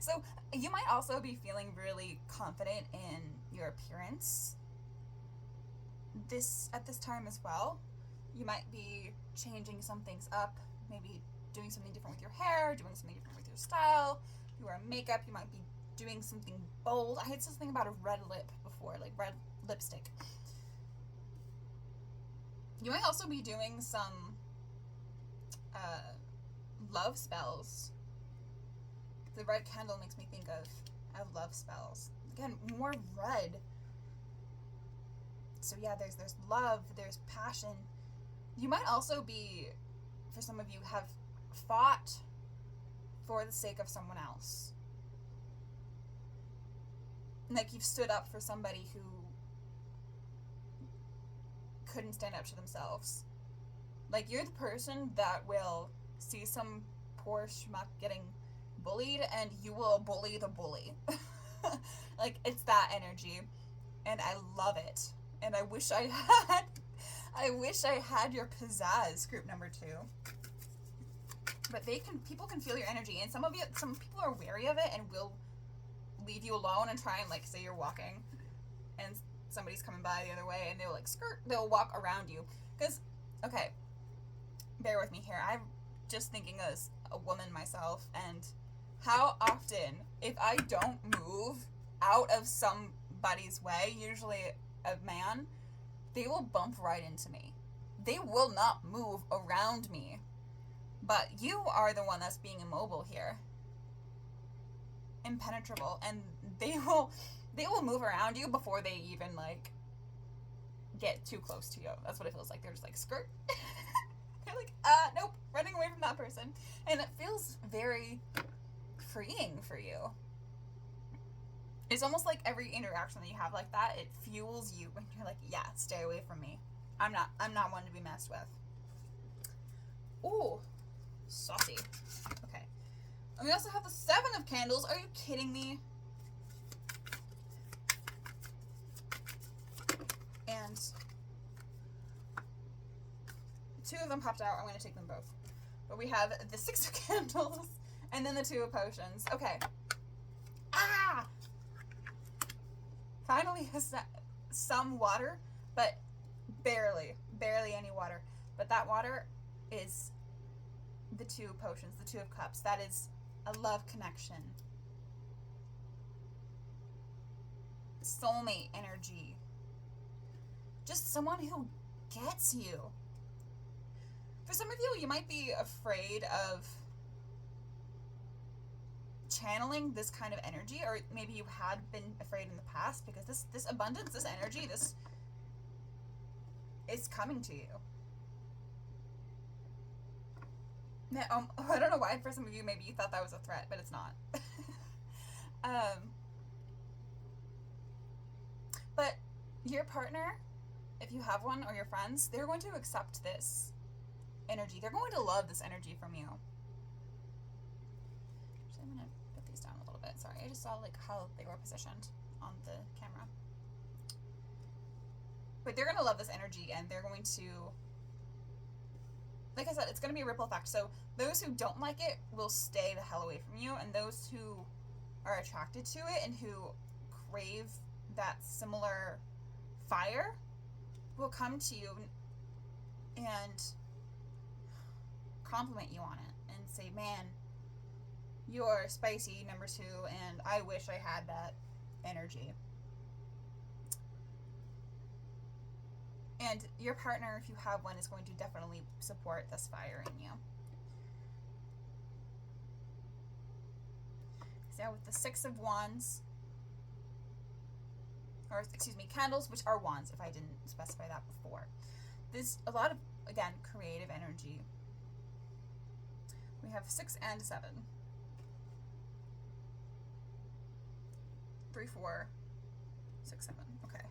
So you might also be feeling really confident in your appearance at this time as well. You might be changing some things up, maybe doing something different with your hair, doing something different with your style. You wear makeup, you might be doing something bold. I had something about a red lip before, like red lipstick. You might also be doing some love spells. The red candle makes me think of love spells. Again, more red. So yeah, there's love, there's passion. You might also be, for some of you, have fought for the sake of someone else. Like you've stood up for somebody who couldn't stand up to themselves. Like you're the person that will see some poor schmuck getting bullied and you will bully the bully. Like it's that energy, and I love it. And I wish I had your pizzazz, group number 2. But people can feel your energy, and some people are wary of it and will leave you alone and try and like say you're walking and somebody's coming by the other way and they'll like they'll walk around you. Because, okay, bear with me here. I'm just thinking as a woman myself, and how often, if I don't move out of somebody's way, usually a man, they will bump right into me. They will not move around me. But you are the one that's being immobile here. Impenetrable. And they will move around you before they even, like, get too close to you. That's what it feels like. They're just like, skirt. They're like, nope, running away from that person. And it feels very freeing for you. It's almost like every interaction that you have like that, it fuels you when you're like, yeah, stay away from me. I'm not one to be messed with. Ooh, saucy. Okay. And we also have the 7 of candles. Are you kidding me? And 2 of them popped out. I'm going to take them both. But we have the 6 of candles and then the 2 of potions. Okay. Ah! Finally some water, but barely any water. But that water is the 2 potions, the 2 of cups. That is a love connection. Soulmate energy. Just someone who gets you. For some of you, you might be afraid of channeling this kind of energy, or maybe you had been afraid in the past, because this abundance, this energy, this is coming to you. Now, I don't know why for some of you maybe you thought that was a threat, but it's not. But your partner, if you have one, or your friends, they're going to accept this energy. They're going to love this energy from you. Actually, I'm going to put these down a little bit. Sorry, I just saw like how they were positioned on the camera. But they're going to love this energy, and they're going to, like I said, it's going to be a ripple effect. So those who don't like it will stay the hell away from you, and those who are attracted to it and who crave that similar fire will come to you and compliment you on it and say, man, you're spicy, number 2, and I wish I had that energy. And your partner, if you have one, is going to definitely support this fire in you. So with the 6 of wands, or excuse me, candles, which are wands, if I didn't specify that before. There's a lot of, again, creative energy. We have 6 and 7. 3, 4, 6, 7. Okay.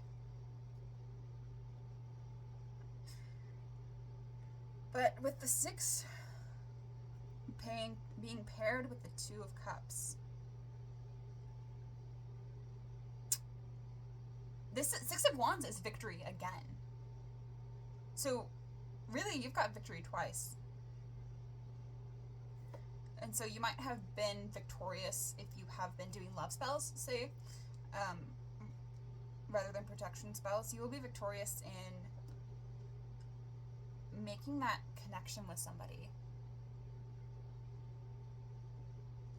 But with the 6 being paired with the 2 of cups, this 6 of wands is victory again. So really, you've got victory twice. And so you might have been victorious if you have been doing love spells, say, rather than protection spells. You will be victorious in making that connection with somebody.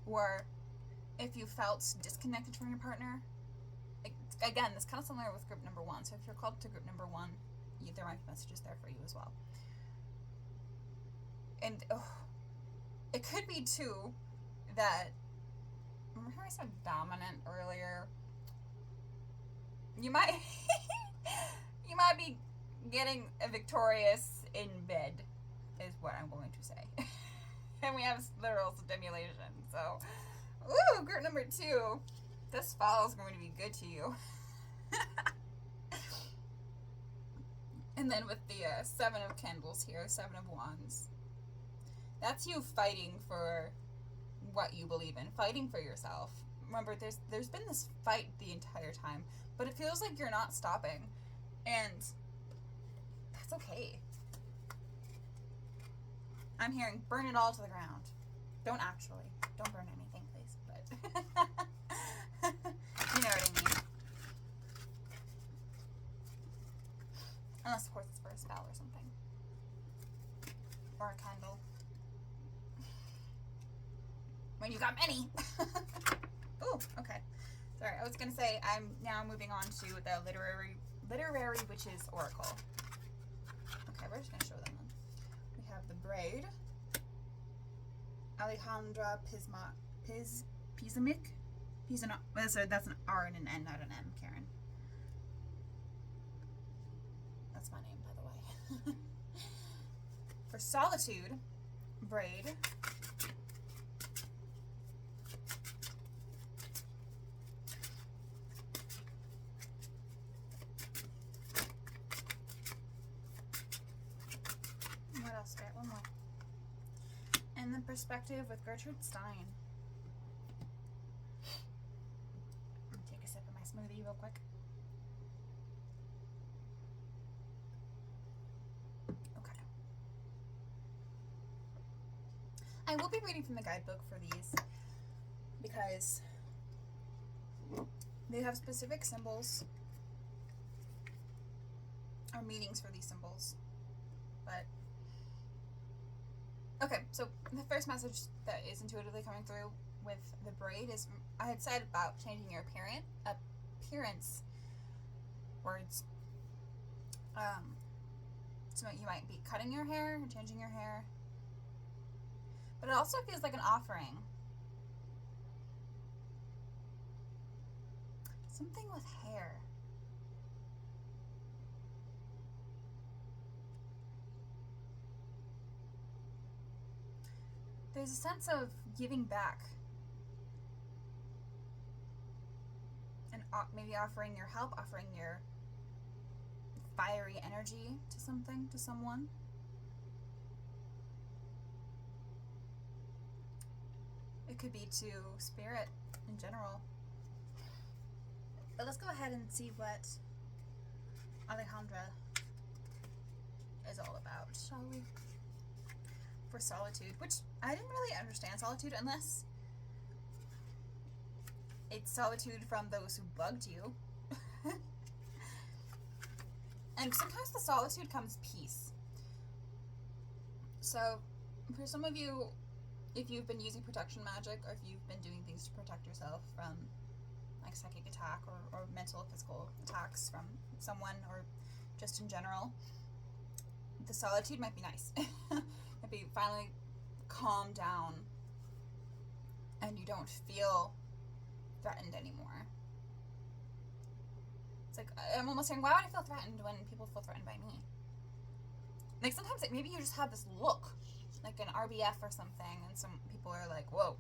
Or if you felt disconnected from your partner. Like, again, this kind of similar with group number 1. So if you're called to group number 1, there might be messages there for you as well. And it could be too that, remember how I said dominant earlier? You might you might be getting victorious in bed, is what I'm going to say. And we have literal stimulation. So, ooh, group number 2. This fall is going to be good to you. And then with the 7 of Candles here, 7 of Wands. That's you fighting for what you believe in, fighting for yourself. Remember, there's been this fight the entire time, but it feels like you're not stopping, and that's okay. I'm hearing burn it all to the ground. Don't burn anything, please, but you know what I mean. Unless, of course, it's for a spell or something, or a candle. When you got many. Ooh, okay. Sorry, I was gonna say I'm now moving on to the literary witches oracle. Okay, we're just gonna show them then. We have the braid, Alejandra Pisamic. That's an R and an N, not an M, Karen. That's my name, by the way. For solitude, braid. What else? Right, one more. And then perspective with Gertrude Stein. Let me take a sip of my smoothie real quick. Okay. I will be reading from the guidebook for these because they have specific symbols or meanings for these symbols. But okay, so the first message that is intuitively coming through with the braid is, I had said about changing your appearance words. So you might be cutting your hair and changing your hair. But it also feels like an offering. Something with hair. There's a sense of giving back. And maybe offering your help, offering your fiery energy to something, to someone. It could be to spirit in general. But let's go ahead and see what Alejandra is all about, shall we? For solitude, which I didn't really understand solitude unless it's solitude from those who bugged you. And sometimes the solitude comes peace. So for some of you, if you've been using protection magic, or if you've been doing things to protect yourself from like psychic attack or mental or physical attacks from someone, or just in general, the solitude might be nice. Maybe finally calm down and you don't feel threatened anymore. It's like, I'm almost saying, why would I feel threatened when people feel threatened by me? Like, sometimes maybe you just have this look, like an RBF or something, and some people are like, whoa.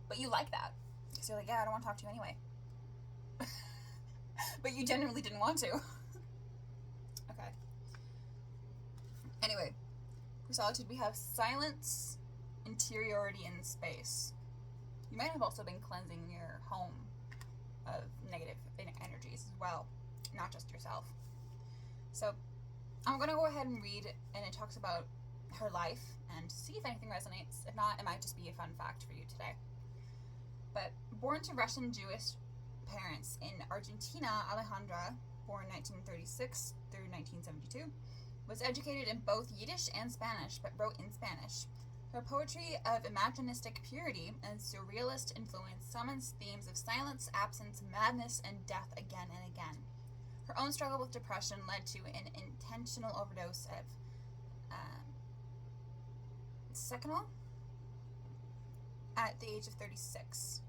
But you like that. Because you're like, yeah, I don't want to talk to you anyway. But you genuinely didn't want to. Okay. Anyway, for solitude, we have silence, interiority, and space. You might have also been cleansing your home of negative energies as well, not just yourself. So I'm going to go ahead and read, and it talks about her life and see if anything resonates. If not, it might just be a fun fact for you today. But born to Russian Jewish parents in Argentina, Alejandra, born 1936 through 1972, was educated in both Yiddish and Spanish, but wrote in Spanish. Her poetry of imaginistic purity and surrealist influence summons themes of silence, absence, madness, and death again and again. Her own struggle with depression led to an intentional overdose of Seconal at the age of 36.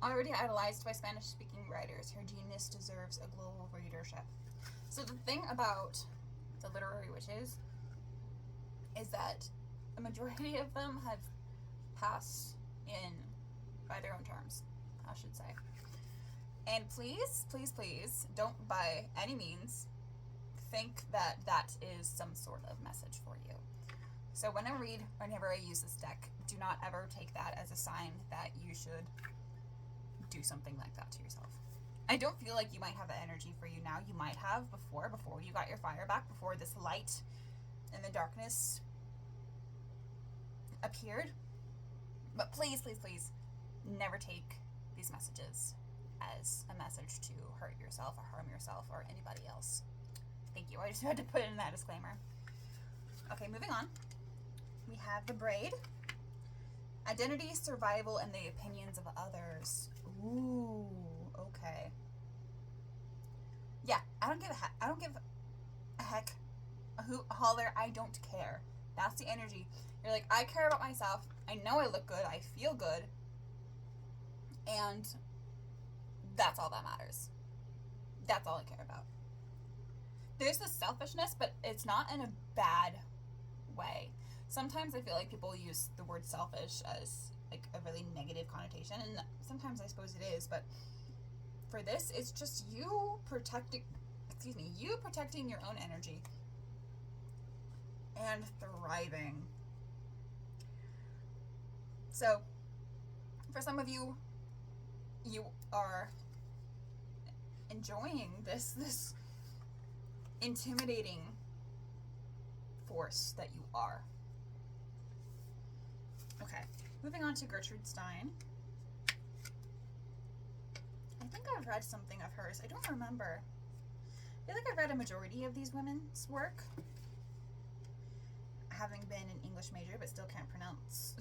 Already idolized by Spanish-speaking writers, her genius deserves a global readership. So the thing about the literary witches is that a majority of them have passed in by their own terms, I should say. And please, please, please, don't by any means think that that is some sort of message for you. So whenever I use this deck, do not ever take that as a sign that you should do something like that to yourself. I don't feel like you might have that energy for you now. You might have before you got your fire back, before this light and the darkness appeared. But please, please, please, never take these messages as a message to hurt yourself or harm yourself or anybody else. Thank you. I just had to put in that disclaimer. Okay, moving on. We have the braid. Identity, survival, and the opinions of others. Ooh, okay. Yeah, I don't give a heck, a hoot, a holler. I don't care. That's the energy. You're like, I care about myself. I know I look good. I feel good. And that's all that matters. That's all I care about. There's this selfishness, but it's not in a bad way. Sometimes I feel like people use the word selfish as like a really negative connotation, and sometimes I suppose it is, but for this, it's just you protecting your own energy and thriving. So, for some of you, you are enjoying this intimidating force that you are. Okay, moving on to Gertrude Stein. I think I've read something of hers. I don't remember. I feel like I've read a majority of these women's work, having been an English major, but still can't pronounce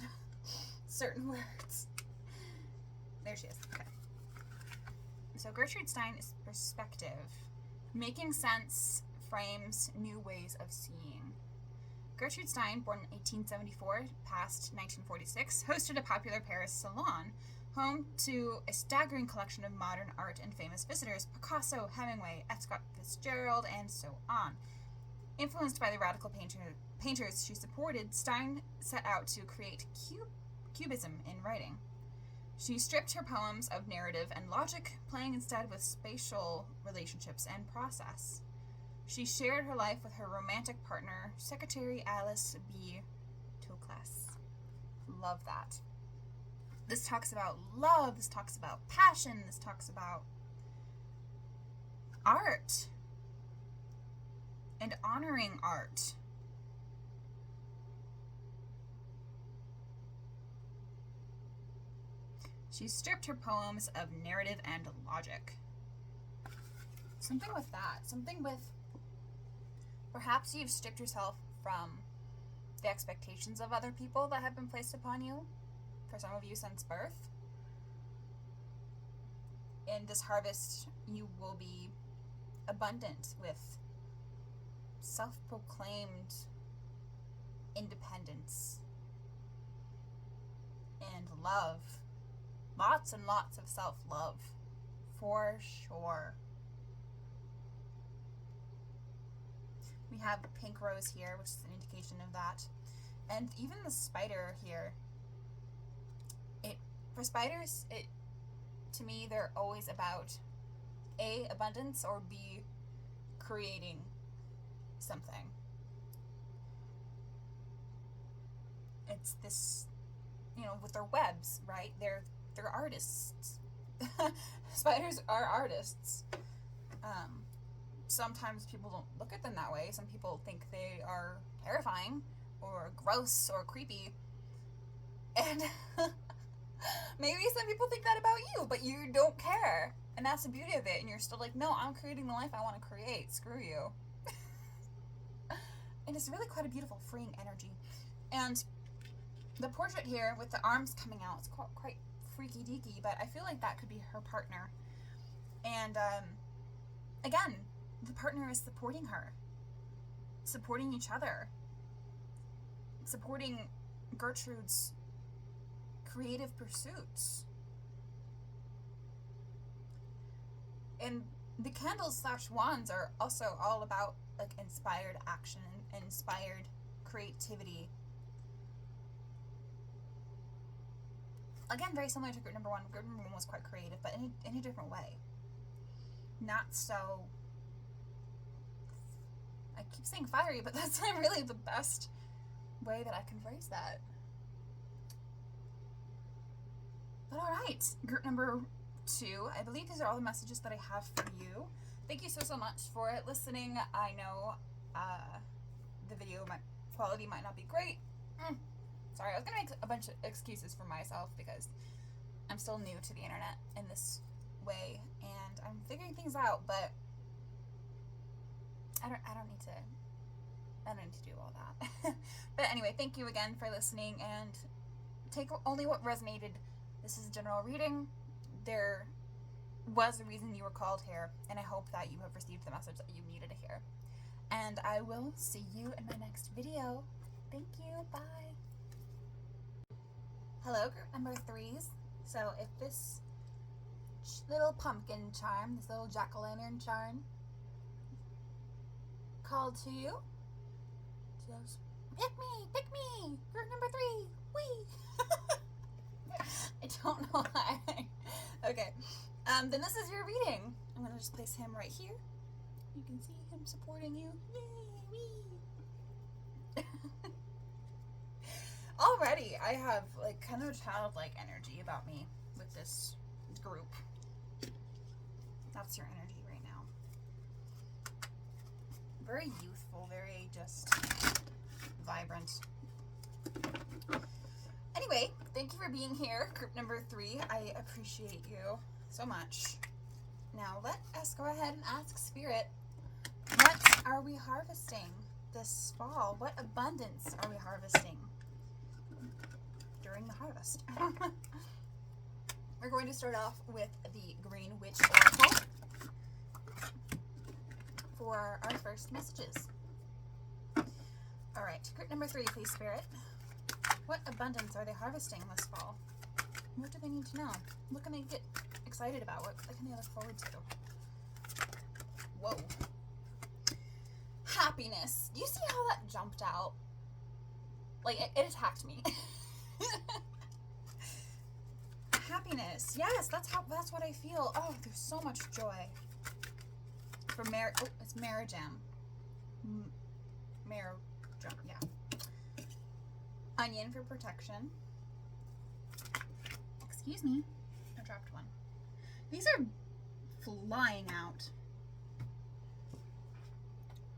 certain words. There she is. Okay. So Gertrude Stein is perspective. Making sense frames new ways of seeing. Gertrude Stein, born in 1874, passed 1946, hosted a popular Paris salon, home to a staggering collection of modern art and famous visitors, Picasso, Hemingway, F. Scott Fitzgerald, and so on. Influenced by the radical painters she supported, Stein set out to create cubism in writing. She stripped her poems of narrative and logic, playing instead with spatial relationships and process. She shared her life with her romantic partner, Secretary Alice B. Toklas. Love that. This talks about love, this talks about passion, this talks about art and honoring art. She stripped her poems of narrative and logic. Something with that. Something with... Perhaps you've stripped yourself from the expectations of other people that have been placed upon you, for some of you since birth. In this harvest, you will be abundant with self-proclaimed independence and love. Lots and lots of self-love, for sure. We have the pink rose here, which is an indication of that. And even the spider here. For spiders, to me, they're always about A, abundance, or B, creating something. It's this, with their webs, right? They're artists. Spiders are artists. Sometimes people don't look at them that way. Some people think they are terrifying or gross or creepy. And maybe some people think that about you, but you don't care. And that's the beauty of it. And you're still like, no, I'm creating the life I want to create. Screw you. And it's really quite a beautiful, freeing energy. And the portrait here with the arms coming out, it's quite freaky deaky, but I feel like that could be her partner. And again, the partner is supporting her, supporting each other, supporting Gertrude's creative pursuits. And the candles / wands are also all about like inspired action and inspired creativity. Again, very similar to group number one. Group number one was quite creative, but in a different way. Not so, I keep saying fiery, but that's not really the best way that I can phrase that. But alright, group number 2. I believe these are all the messages that I have for you. Thank you so much for listening. I know the video quality might not be great. Sorry, I was going to make a bunch of excuses for myself because I'm still new to the internet in this way and I'm figuring things out, but I don't need to do all that. But anyway, thank you again for listening, and take only what resonated. This is a general reading. There was a reason you were called here, and I hope that you have received the message that you needed to hear. And I will see you in my next video. Thank you. Bye. Hello, group number 3s. So if this little pumpkin charm, this little jack-o'-lantern charm, called to you, just pick me, group number 3, whee! I don't know why. Okay, then this is your reading. I'm gonna just place him right here. You can see him supporting you. Yay, wee! Already, I have like kind of childlike energy about me with this group. That's your energy right now. Very youthful, very just vibrant. Anyway, thank you for being here, group number 3. I appreciate you so much. Now let us go ahead and ask Spirit, what are we harvesting this fall? What abundance are we harvesting during the harvest? We're going to start off with the Green Witch Oracle for our first messages. Alright, group number 3, please, Spirit. What abundance are they harvesting this fall? What do they need to know? What can they get excited about? What can they look forward to? Whoa. Happiness. Do you see how that jumped out? Like, it attacked me. Happiness. Yes, that's what I feel. Oh, there's so much joy. For it's Marajam. Marajam, yeah. Onion for protection. Excuse me. I dropped one. These are flying out.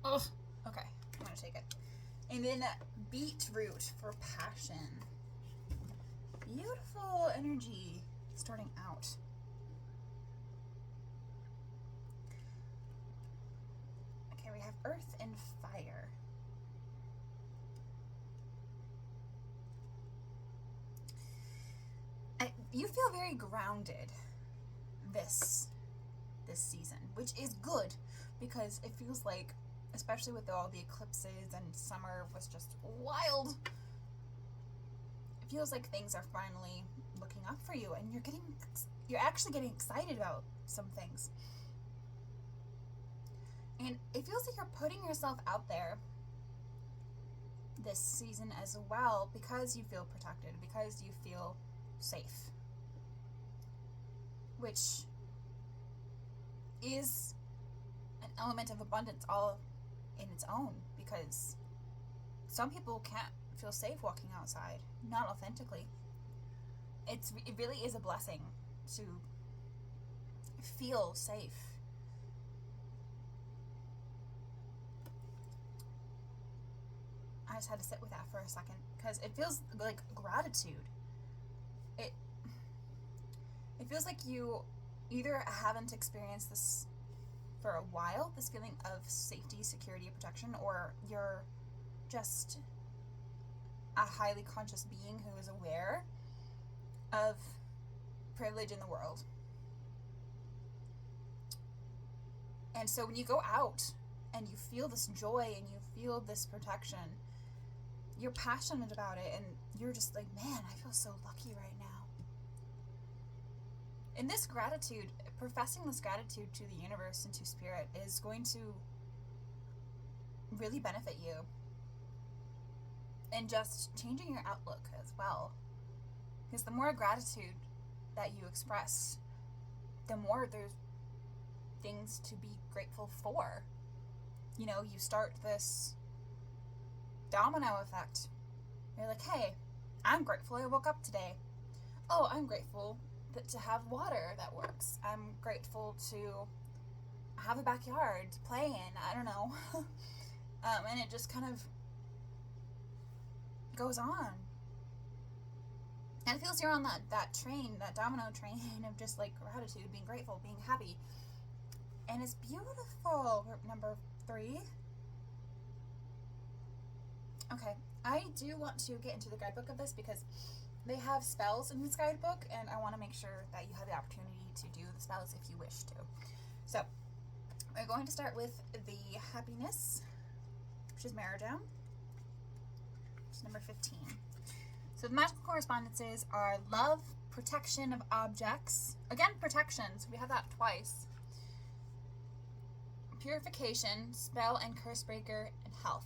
Ugh. Okay, I'm gonna take it. And then beetroot for passion. Beautiful energy starting out. Okay, we have earth and fire. You feel very grounded this season, which is good because it feels like, especially with all the eclipses and summer was just wild, it feels like things are finally looking up for you and you're actually getting excited about some things. And it feels like you're putting yourself out there this season as well because you feel protected, because you feel safe. Which is an element of abundance all in its own, because some people can't feel safe walking outside, not authentically. It really is a blessing to feel safe. I just had to sit with that for a second because it feels like gratitude. It feels like you either haven't experienced this for a while, this feeling of safety, security, protection, or you're just a highly conscious being who is aware of privilege in the world. And so when you go out and you feel this joy and you feel this protection, you're passionate about it, and you're just like, man, I feel so lucky right now. And this gratitude, professing this gratitude to the universe and to spirit, is going to really benefit you. And just changing your outlook as well. Because the more gratitude that you express, the more there's things to be grateful for. You know, you start this domino effect. You're like, hey, I'm grateful I woke up today. Oh, I'm grateful to have water that works. I'm grateful to have a backyard to play in. I don't know. And it just kind of goes on. And it feels you're on that train, that domino train of just like gratitude, being grateful, being happy. And it's beautiful. Number 3. Okay, I do want to get into the guidebook of this because they have spells in this guidebook, and I want to make sure that you have the opportunity to do the spells if you wish to. So, we're going to start with the happiness, which is Marrow, which is number 15. So the magical correspondences are love, protection of objects. Again, protection, so we have that twice. Purification, spell and curse breaker, and health.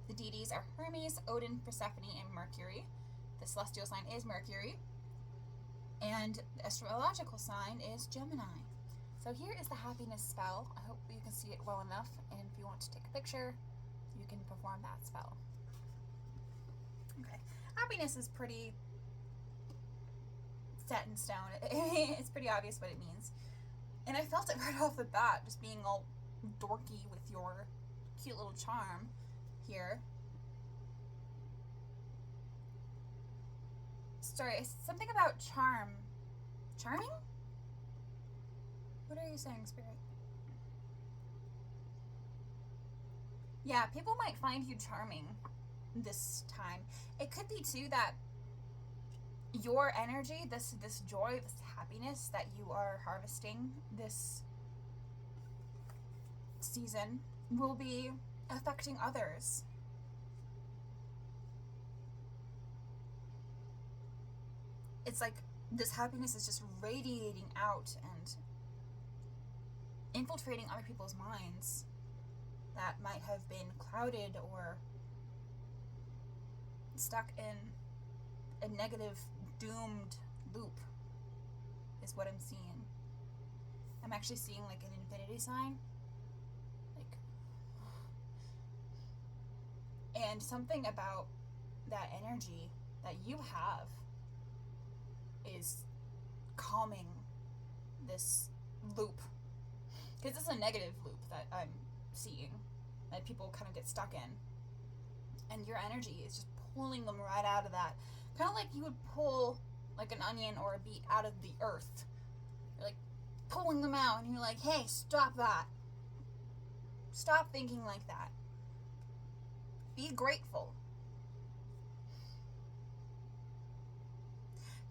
The deities are Hermes, Odin, Persephone, and Mercury. The celestial sign is Mercury. And the astrological sign is Gemini. So here is the happiness spell. I hope you can see it well enough. And if you want to take a picture, you can perform that spell. Okay. Happiness is pretty set in stone. It's pretty obvious what it means. And I felt it right off the bat, just being all dorky with your cute little charm here. Sorry, something about charm. Charming? What are you saying, Spirit? Yeah, people might find you charming this time. It could be too that your energy, this joy, this happiness that you are harvesting this season will be affecting others. It's like this happiness is just radiating out and infiltrating other people's minds that might have been clouded or stuck in a negative, doomed loop, is what I'm seeing. I'm actually seeing like an infinity sign. And something about that energy that you have is calming this loop. Because it's a negative loop that I'm seeing, that people kind of get stuck in. And your energy is just pulling them right out of that. Kind of like you would pull like an onion or a beet out of the earth. You're like pulling them out and you're like, hey, stop that. Stop thinking like that. Be grateful.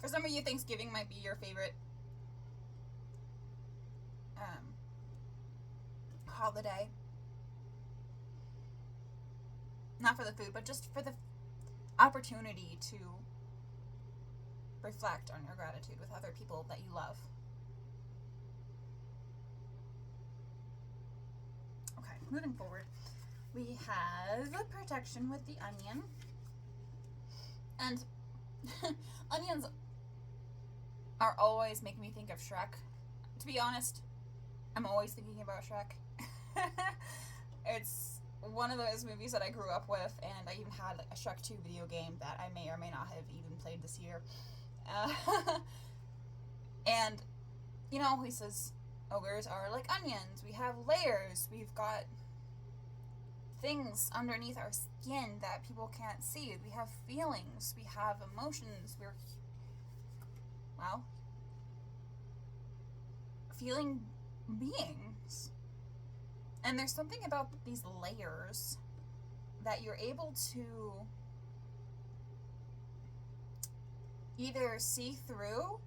For some of you, Thanksgiving might be your favorite holiday. Not for the food, but just for the opportunity to reflect on your gratitude with other people that you love. Okay, moving forward. We have protection with the onion. And onions are always making me think of Shrek. To be honest, I'm always thinking about Shrek. It's one of those movies that I grew up with, and I even had a Shrek 2 video game that I may or may not have even played this year. And, you know, he says ogres are like onions. We have layers. We've got things underneath our skin that people can't see. We have feelings. We have emotions. We're, well, feeling beings. And there's something about these layers that you're able to either see through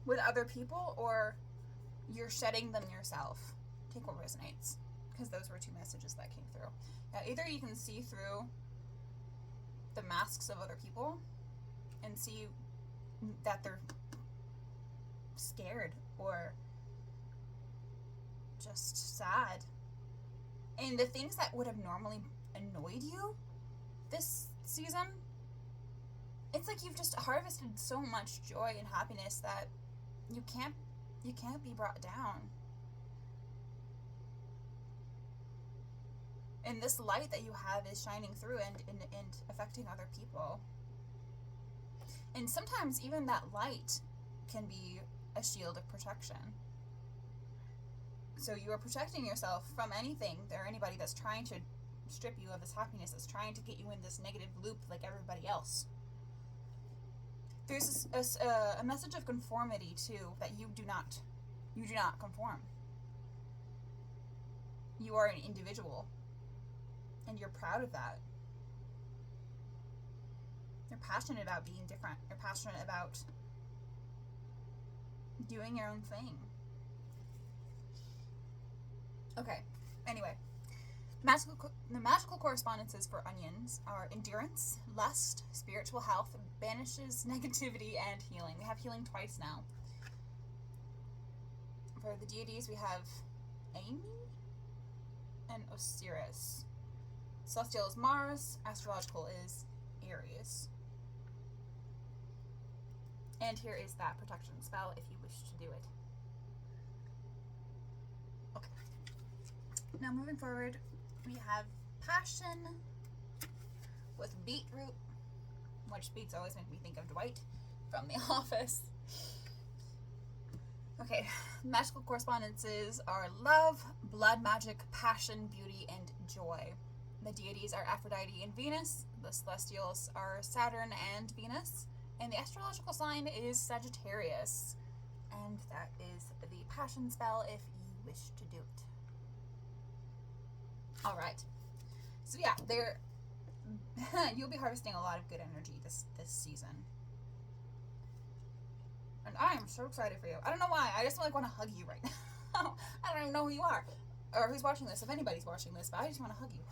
with other people or you're shedding them yourself. Take what resonates, because those were two messages that came through. Either you can see through the masks of other people and see that they're scared or just sad. And the things that would have normally annoyed you this season, it's like you've just harvested so much joy and happiness that you can't be brought down. And this light that you have is shining through and affecting other people. And sometimes even that light can be a shield of protection. So you are protecting yourself from anything or anybody that's trying to strip you of this happiness, that's trying to get you in this negative loop like everybody else. There's a message of conformity too, that you do not conform. You are an individual, and you're proud of that. You're passionate about being different. You're passionate about doing your own thing. Okay, anyway. The magical correspondences for onions are endurance, lust, spiritual health, banishes negativity, and healing. We have healing twice now. For the deities, we have Amy and Osiris. Celestial is Mars, astrological is Aries. And here is that protection spell if you wish to do it. Okay. Now moving forward, we have passion with beetroot, which beets always make me think of Dwight from The Office. Okay, magical correspondences are love, blood magic, passion, beauty, and joy. The deities are Aphrodite and Venus. The celestials are Saturn and Venus. And the astrological sign is Sagittarius. And that is the passion spell if you wish to do it. Alright. So yeah, you'll be harvesting a lot of good energy this season. And I am so excited for you. I don't know why. I just want to hug you right now. I don't even know who you are. Or who's watching this, if anybody's watching this, but I just want to hug you.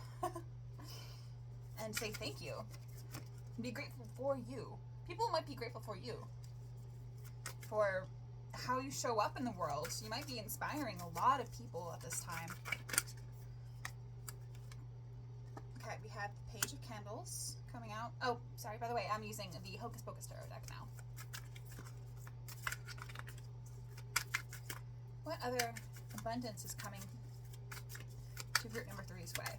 And say thank you. Be grateful for you. People might be grateful for you. For how you show up in the world. You might be inspiring a lot of people at this time. Okay, we have the Page of Candles coming out. Oh, sorry, by the way, I'm using the Hocus Pocus Tarot deck now. What other abundance is coming to group number 3's way?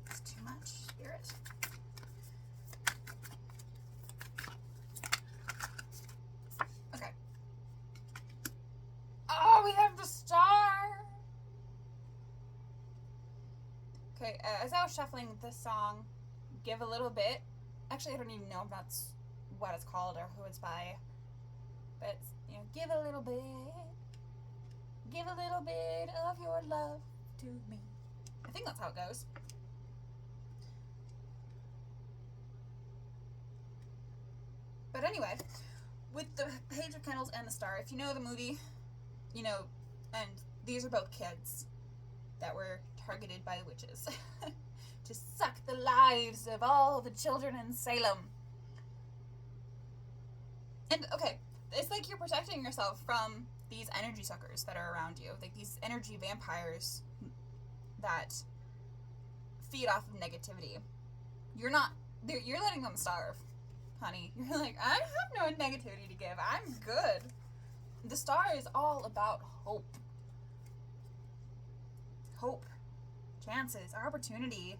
It's too much, Spirit. Okay. Oh, we have the star! Okay, as I was shuffling this song, give a little bit. Actually, I don't even know if that's what it's called or who it's by. But, you know, give a little bit. Give a little bit of your love to me. I think that's how it goes. But anyway, with the Page of Candles and the Star, if you know the movie, you know, and these are both kids that were targeted by the witches to suck the lives of all the children in Salem. And okay, it's like you're protecting yourself from these energy suckers that are around you, like these energy vampires that feed off of negativity. You're letting them starve, honey. You're like, I have no negativity to give. I'm good. The star is all about hope. Hope. Chances. Opportunity.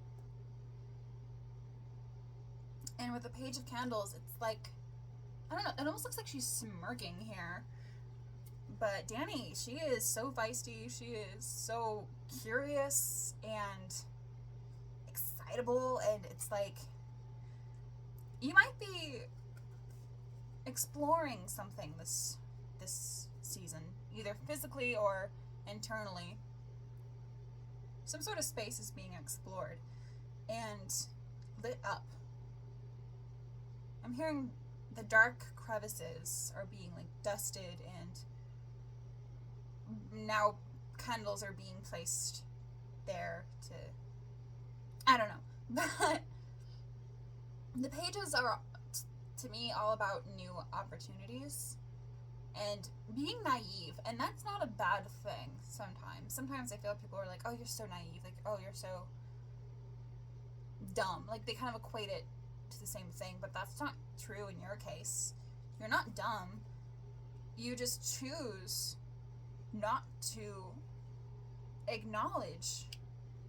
And with the Page of Candles, it's like, I don't know, it almost looks like she's smirking here. But Dani, she is so feisty. She is so curious and excitable. And it's like, you might be exploring something this season, either physically or internally. Some sort of space is being explored and lit up. I'm hearing the dark crevices are being like dusted, and now candles are being placed there to, I don't know. But the pages are, to me, all about new opportunities and being naive, and that's not a bad thing sometimes. Sometimes I feel people are like, oh, you're so naive, like, oh, you're so dumb. Like, they kind of equate it to the same thing, but that's not true in your case. You're not dumb. You just choose not to acknowledge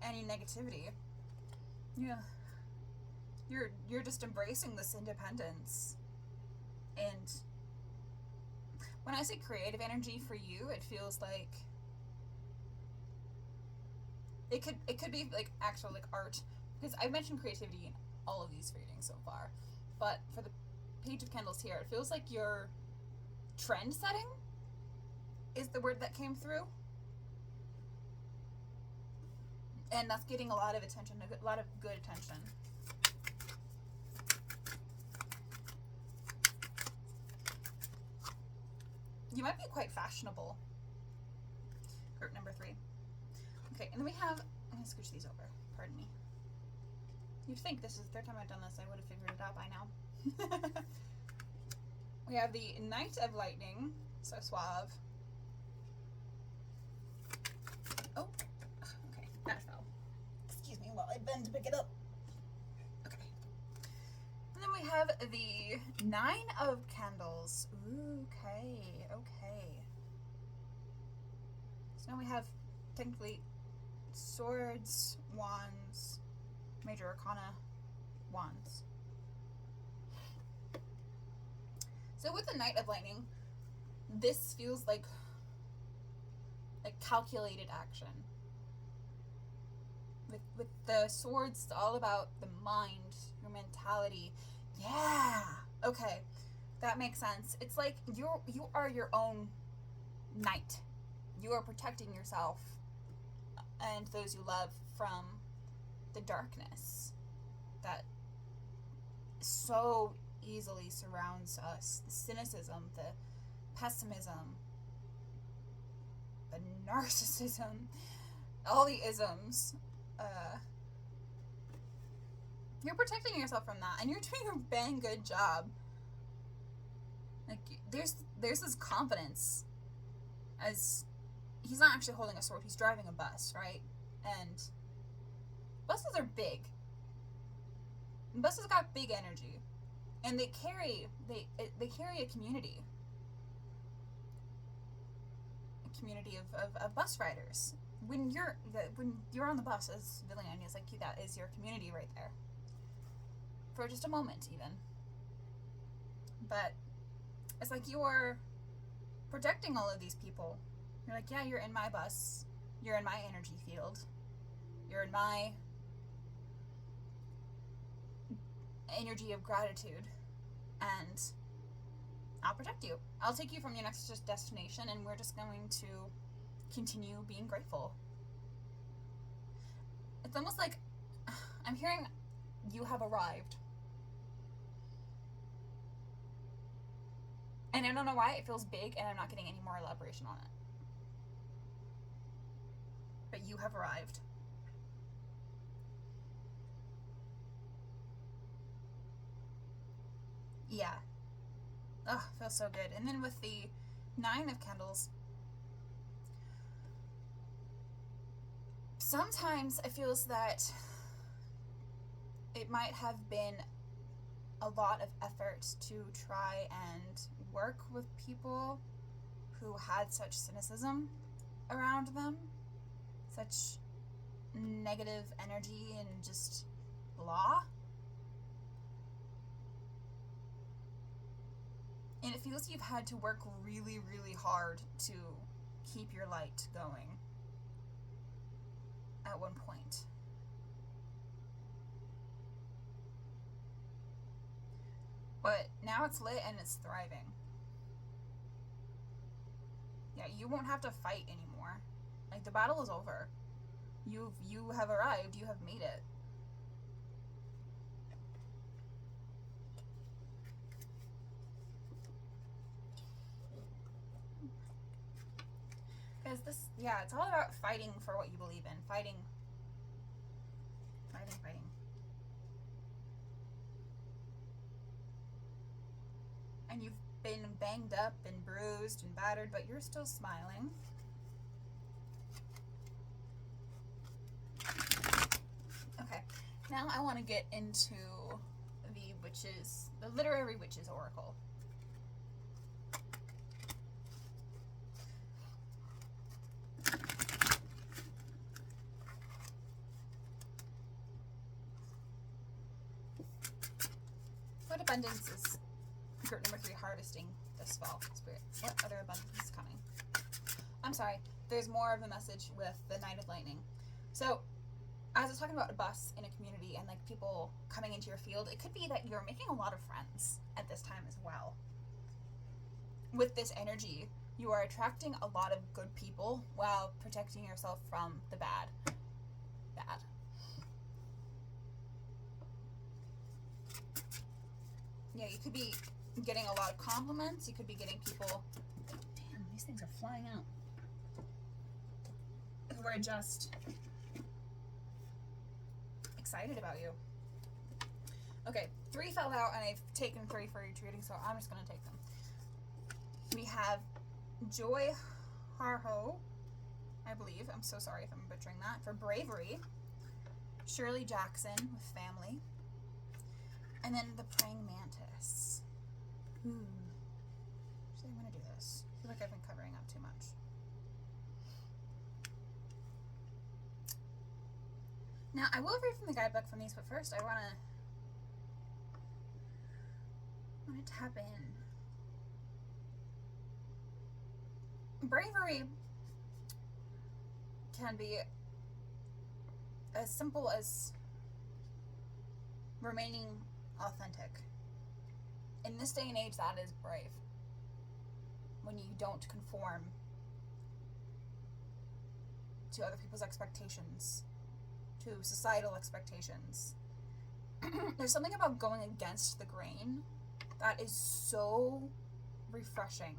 any negativity. Yeah. You're just embracing this independence. And when I say creative energy for you, it feels like it could be like actual like art, because I've mentioned creativity in all of these readings so far, but for the Page of Candles here, it feels like you're trend setting is the word that came through, and that's getting a lot of attention, a lot of good attention. You might be quite fashionable. Group number 3. Okay, and then we have, I'm going to scooch these over, pardon me. You'd think this is the third time I've done this, I would have figured it out by now. We have the Knight of Lightning, so suave. Oh, okay, that fell. Excuse me while I bend to pick it up. Okay. And then we have the 9 of Candles. Ooh, okay, okay. So now we have technically swords, wands, major arcana, wands. So with the Knight of Lightning, this feels like calculated action. With the swords, it's all about the mind, your mentality. Yeah. Okay. That makes sense. It's like you are your own knight. You are protecting yourself and those you love from the darkness that so easily surrounds us. The cynicism, the pessimism, the narcissism, all the isms. You're protecting yourself from that, and you're doing a dang good job. Like, there's this confidence, as he's not actually holding a sword, he's driving a bus, right? And buses are big. And buses got big energy, and they carry a community. A community of bus riders. When you're on the bus as Villian, it's like that is your community right there. For just a moment, even. But it's like you're protecting all of these people. You're like, yeah, you're in my bus. You're in my energy field. You're in my energy of gratitude. And I'll protect you. I'll take you from your next destination, and we're just going to continue being grateful. It's almost like I'm hearing you have arrived. And I don't know why it feels big, and I'm not getting any more elaboration on it. But you have arrived. Yeah. Oh, feels so good. And then with the 9 of Candles, sometimes it feels that it might have been a lot of effort to try and work with people who had such cynicism around them, such negative energy and just blah. And it feels you've had to work really, really hard to keep your light going at one point. But now it's lit and it's thriving. Yeah, you won't have to fight anymore. Like, the battle is over. You have arrived. You have made it. Because this, yeah, it's all about fighting for what you believe in. Fighting. And you've been banged up and bruised and battered, but you're still smiling. Okay, now I want to get into the literary witches oracle. What abundance is group number 3 harvesting this fall? Spirit, what other abundance is coming? I'm sorry, there's more of a message with the Night of Lightning. So, as I was talking about a bus in a community and like people coming into your field, it could be that you're making a lot of friends at this time as well. With this energy, you are attracting a lot of good people while protecting yourself from the bad. Yeah, you could be getting a lot of compliments. You could be getting people... Damn, these things are flying out. Who are just excited about you. Okay, 3 fell out, and I've taken 3 for each reading, so I'm just going to take them. We have Joy Harho, I believe. I'm so sorry if I'm butchering that. For bravery. Shirley Jackson with family. And then the praying mantis. So I'm going to do this. I feel like I've been covering up too much. Now, I will read from the guidebook from these, but first I want to tap in. Bravery can be as simple as remaining authentic. In this day and age, that is brave. When you don't conform to other people's expectations, to societal expectations. There's something about going against the grain that is so refreshing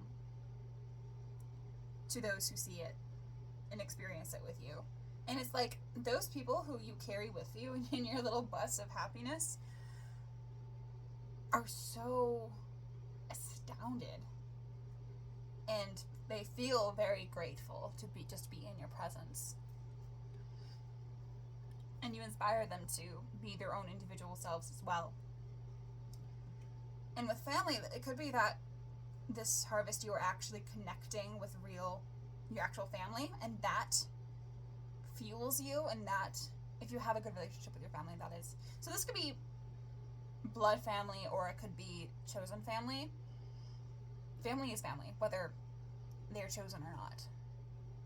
to those who see it and experience it with you. And it's like those people who you carry with you in your little bus of happiness are so astounded, and they feel very grateful to be in your presence. And you inspire them to be their own individual selves as well. And with family, it could be that this harvest you are actually connecting with your actual family, and that fuels you, and that, if you have a good relationship with your family, that is. So this could be blood family, or it could be chosen family. Family is family, whether they're chosen or not.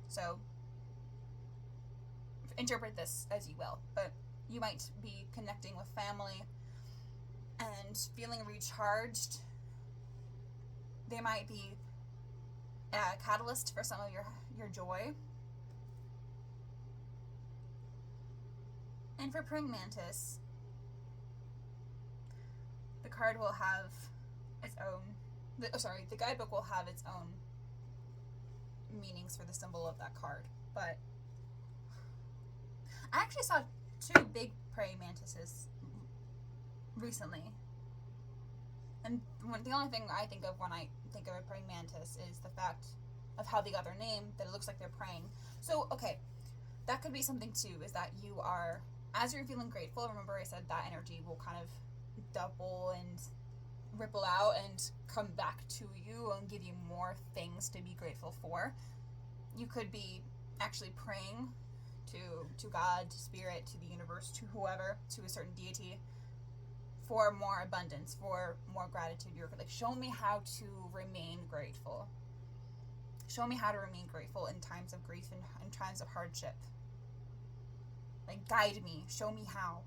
So interpret this as you will, but you might be connecting with family and feeling recharged. They might be a catalyst for some of your joy. And for praying mantis, the card will have its own, the guidebook will have its own meanings for the symbol of that card. But I actually saw 2 big praying mantises recently. And the only thing I think of when I think of a praying mantis is the fact of how they got their name, that it looks like they're praying. So, okay, that could be something too, is that you are, as you're feeling grateful, remember I said that energy will kind of double and ripple out and come back to you and give you more things to be grateful for. You could be actually praying to God, to spirit, to the universe, to whoever, to a certain deity, for more abundance, for more gratitude. You're like, show me how to remain grateful. Show me how to remain grateful in times of grief and in times of hardship. Like, guide me, show me how.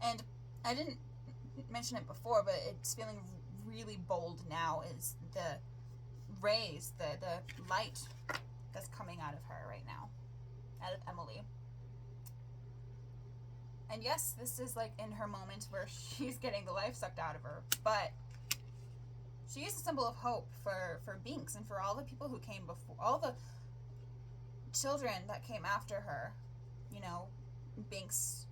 And I didn't mentioned it before, but it's feeling really bold now, is the rays, the light that's coming out of her right now, out of Emily. And yes, this is like in her moment where she's getting the life sucked out of her, but she is a symbol of hope for Binks and for all the people who came before, all the children that came after her. You know, Binks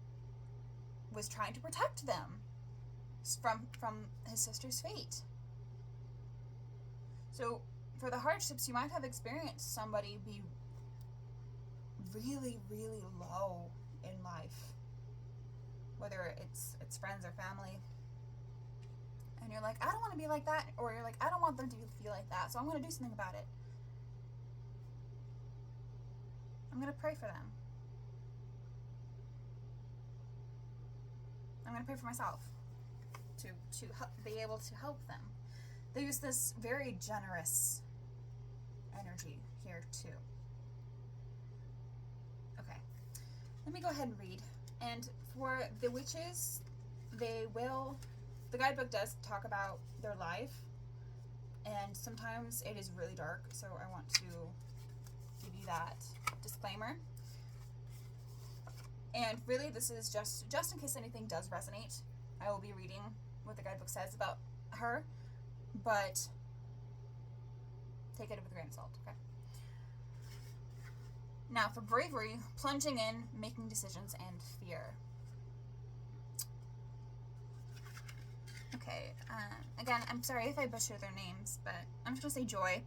was trying to protect them from his sister's fate. So for the hardships you might have experienced, somebody be really, really low in life, whether it's friends or family, and you're like, I don't want to be like that, or you're like, I don't want them to feel like that, so I'm going to do something about it. I'm going to pray for them. I'm going to pray for myself to be able to help them. There's this very generous energy here too. Okay, let me go ahead and read. And for the witches, the guidebook does talk about their life, and sometimes it is really dark, so I want to give you that disclaimer. And really, this is just in case anything does resonate. I will be reading what the guidebook says about her, but take it with a grain of salt, okay? Now, for bravery, plunging in, making decisions, and fear. Okay, again, I'm sorry if I butcher their names, but I'm just going to say Joy.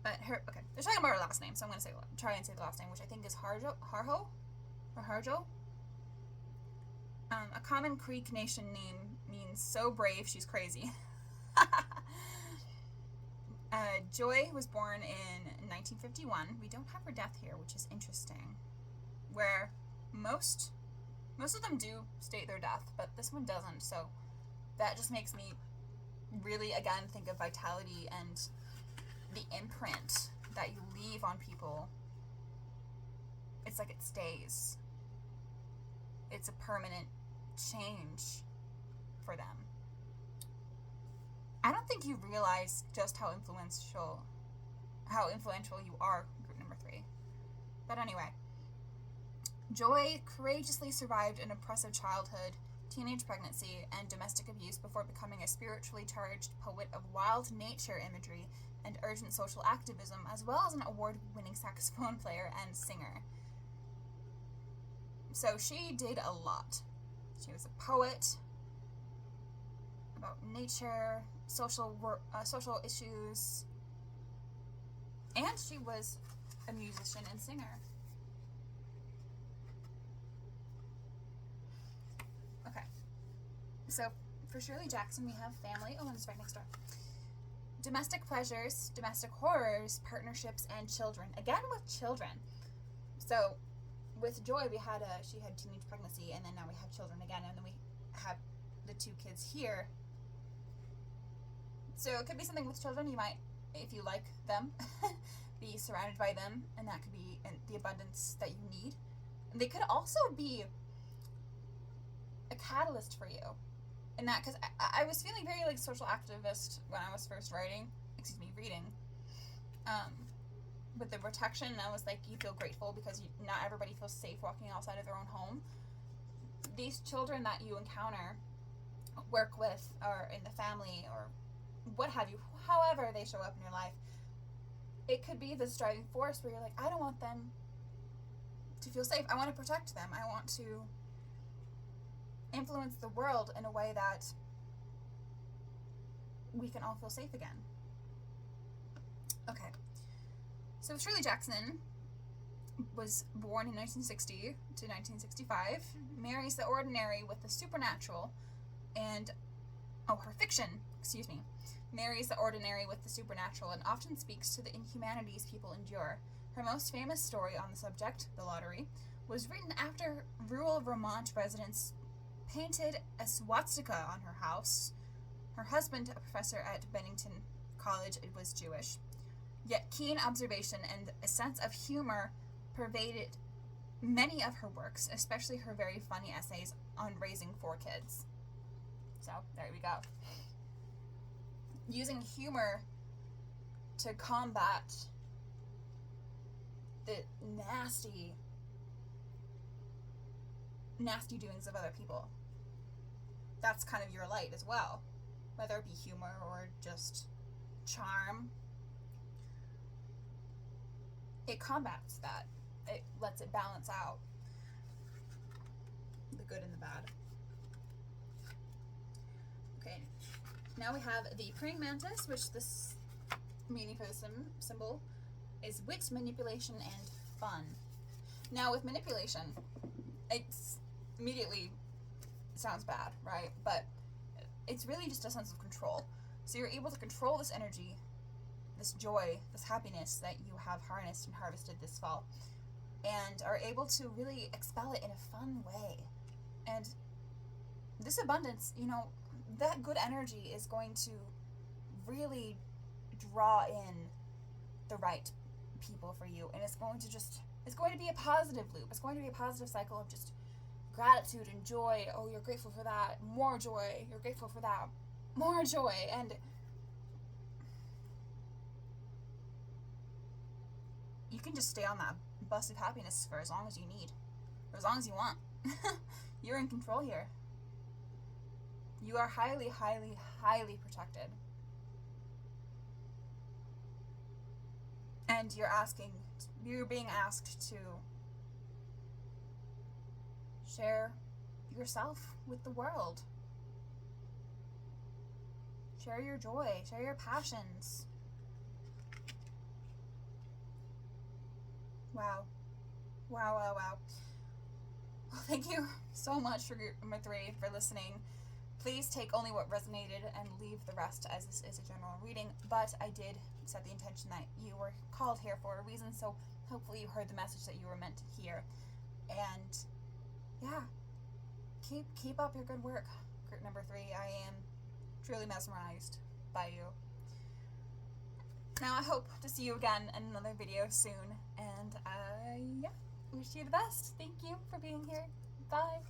But her, okay, they're talking about her last name, so I'm going to try and say the last name, which I think is Harjo. A common Creek Nation name means so brave she's crazy. Joy was born in 1951. We don't have her death here, which is interesting. Where most of them do state their death, but this one doesn't. So that just makes me really, again, think of vitality and the imprint that you leave on people. It's like it stays. It's a permanent change for them. I don't think you realize just how influential you are, group number 3. But anyway, Joy courageously survived an oppressive childhood, teenage pregnancy, and domestic abuse before becoming a spiritually charged poet of wild nature imagery and urgent social activism, as well as an award-winning saxophone player and singer. So she did a lot. She was a poet about nature, social issues, and she was a musician and singer. Okay, so for Shirley Jackson, we have family. Oh, and it's right next door. Domestic pleasures, domestic horrors, partnerships, and children. Again, with children. So with Joy, she had teenage pregnancy, and then now we have children again, and then we have the 2 kids here. So it could be something with children. You might, if you like them, be surrounded by them, and that could be the abundance that you need. And they could also be a catalyst for you. And that, because I was feeling very like social activist when I was first reading. With the protection, I was like, you feel grateful because not everybody feels safe walking outside of their own home. These children that you encounter, work with, or in the family, or what have you, however they show up in your life, it could be this driving force where you're like, I don't want them to feel safe. I want to protect them. I want to influence the world in a way that we can all feel safe again. Okay. So Shirley Jackson was born in 1960 to 1965, marries the ordinary with the supernatural, and, her fiction, marries the ordinary with the supernatural and often speaks to the inhumanities people endure. Her most famous story on the subject, The Lottery, was written after rural Vermont residents painted a swastika on her house. Her husband, a professor at Bennington College, was Jewish. Yet keen observation and a sense of humor pervaded many of her works, especially her very funny essays on raising 4 kids. So there we go. Using humor to combat the nasty doings of other people. That's kind of your light as well. Whether it be humor or just charm. It combats that. It lets it balance out the good and the bad. Okay, now we have the praying mantis, which this meaning for the symbol is wit, manipulation, and fun. Now with manipulation, it's immediately sounds bad, right? But it's really just a sense of control. So you're able to control this energy, this joy, this happiness that you have harnessed and harvested this fall, and are able to really expel it in a fun way. And this abundance, you know, that good energy is going to really draw in the right people for you, and it's going to be a positive loop. It's going to be a positive cycle of just gratitude and joy. Oh, you're grateful for that, more joy. You're grateful for that, more joy. And you can just stay on that bus of happiness for as long as you need, or as long as you want. You're in control here. You are highly, highly, highly protected. And you're being asked to share yourself with the world. Share your joy, share your passions. Wow. Wow, wow, wow. Well, thank you so much for group number 3 for listening. Please take only what resonated and leave the rest, as this is a general reading, but I did set the intention that you were called here for a reason, so hopefully you heard the message that you were meant to hear. And yeah, keep up your good work, group number 3. I am truly mesmerized by you. Now I hope to see you again in another video soon, and yeah, wish you the best. Thank you for being here. Bye.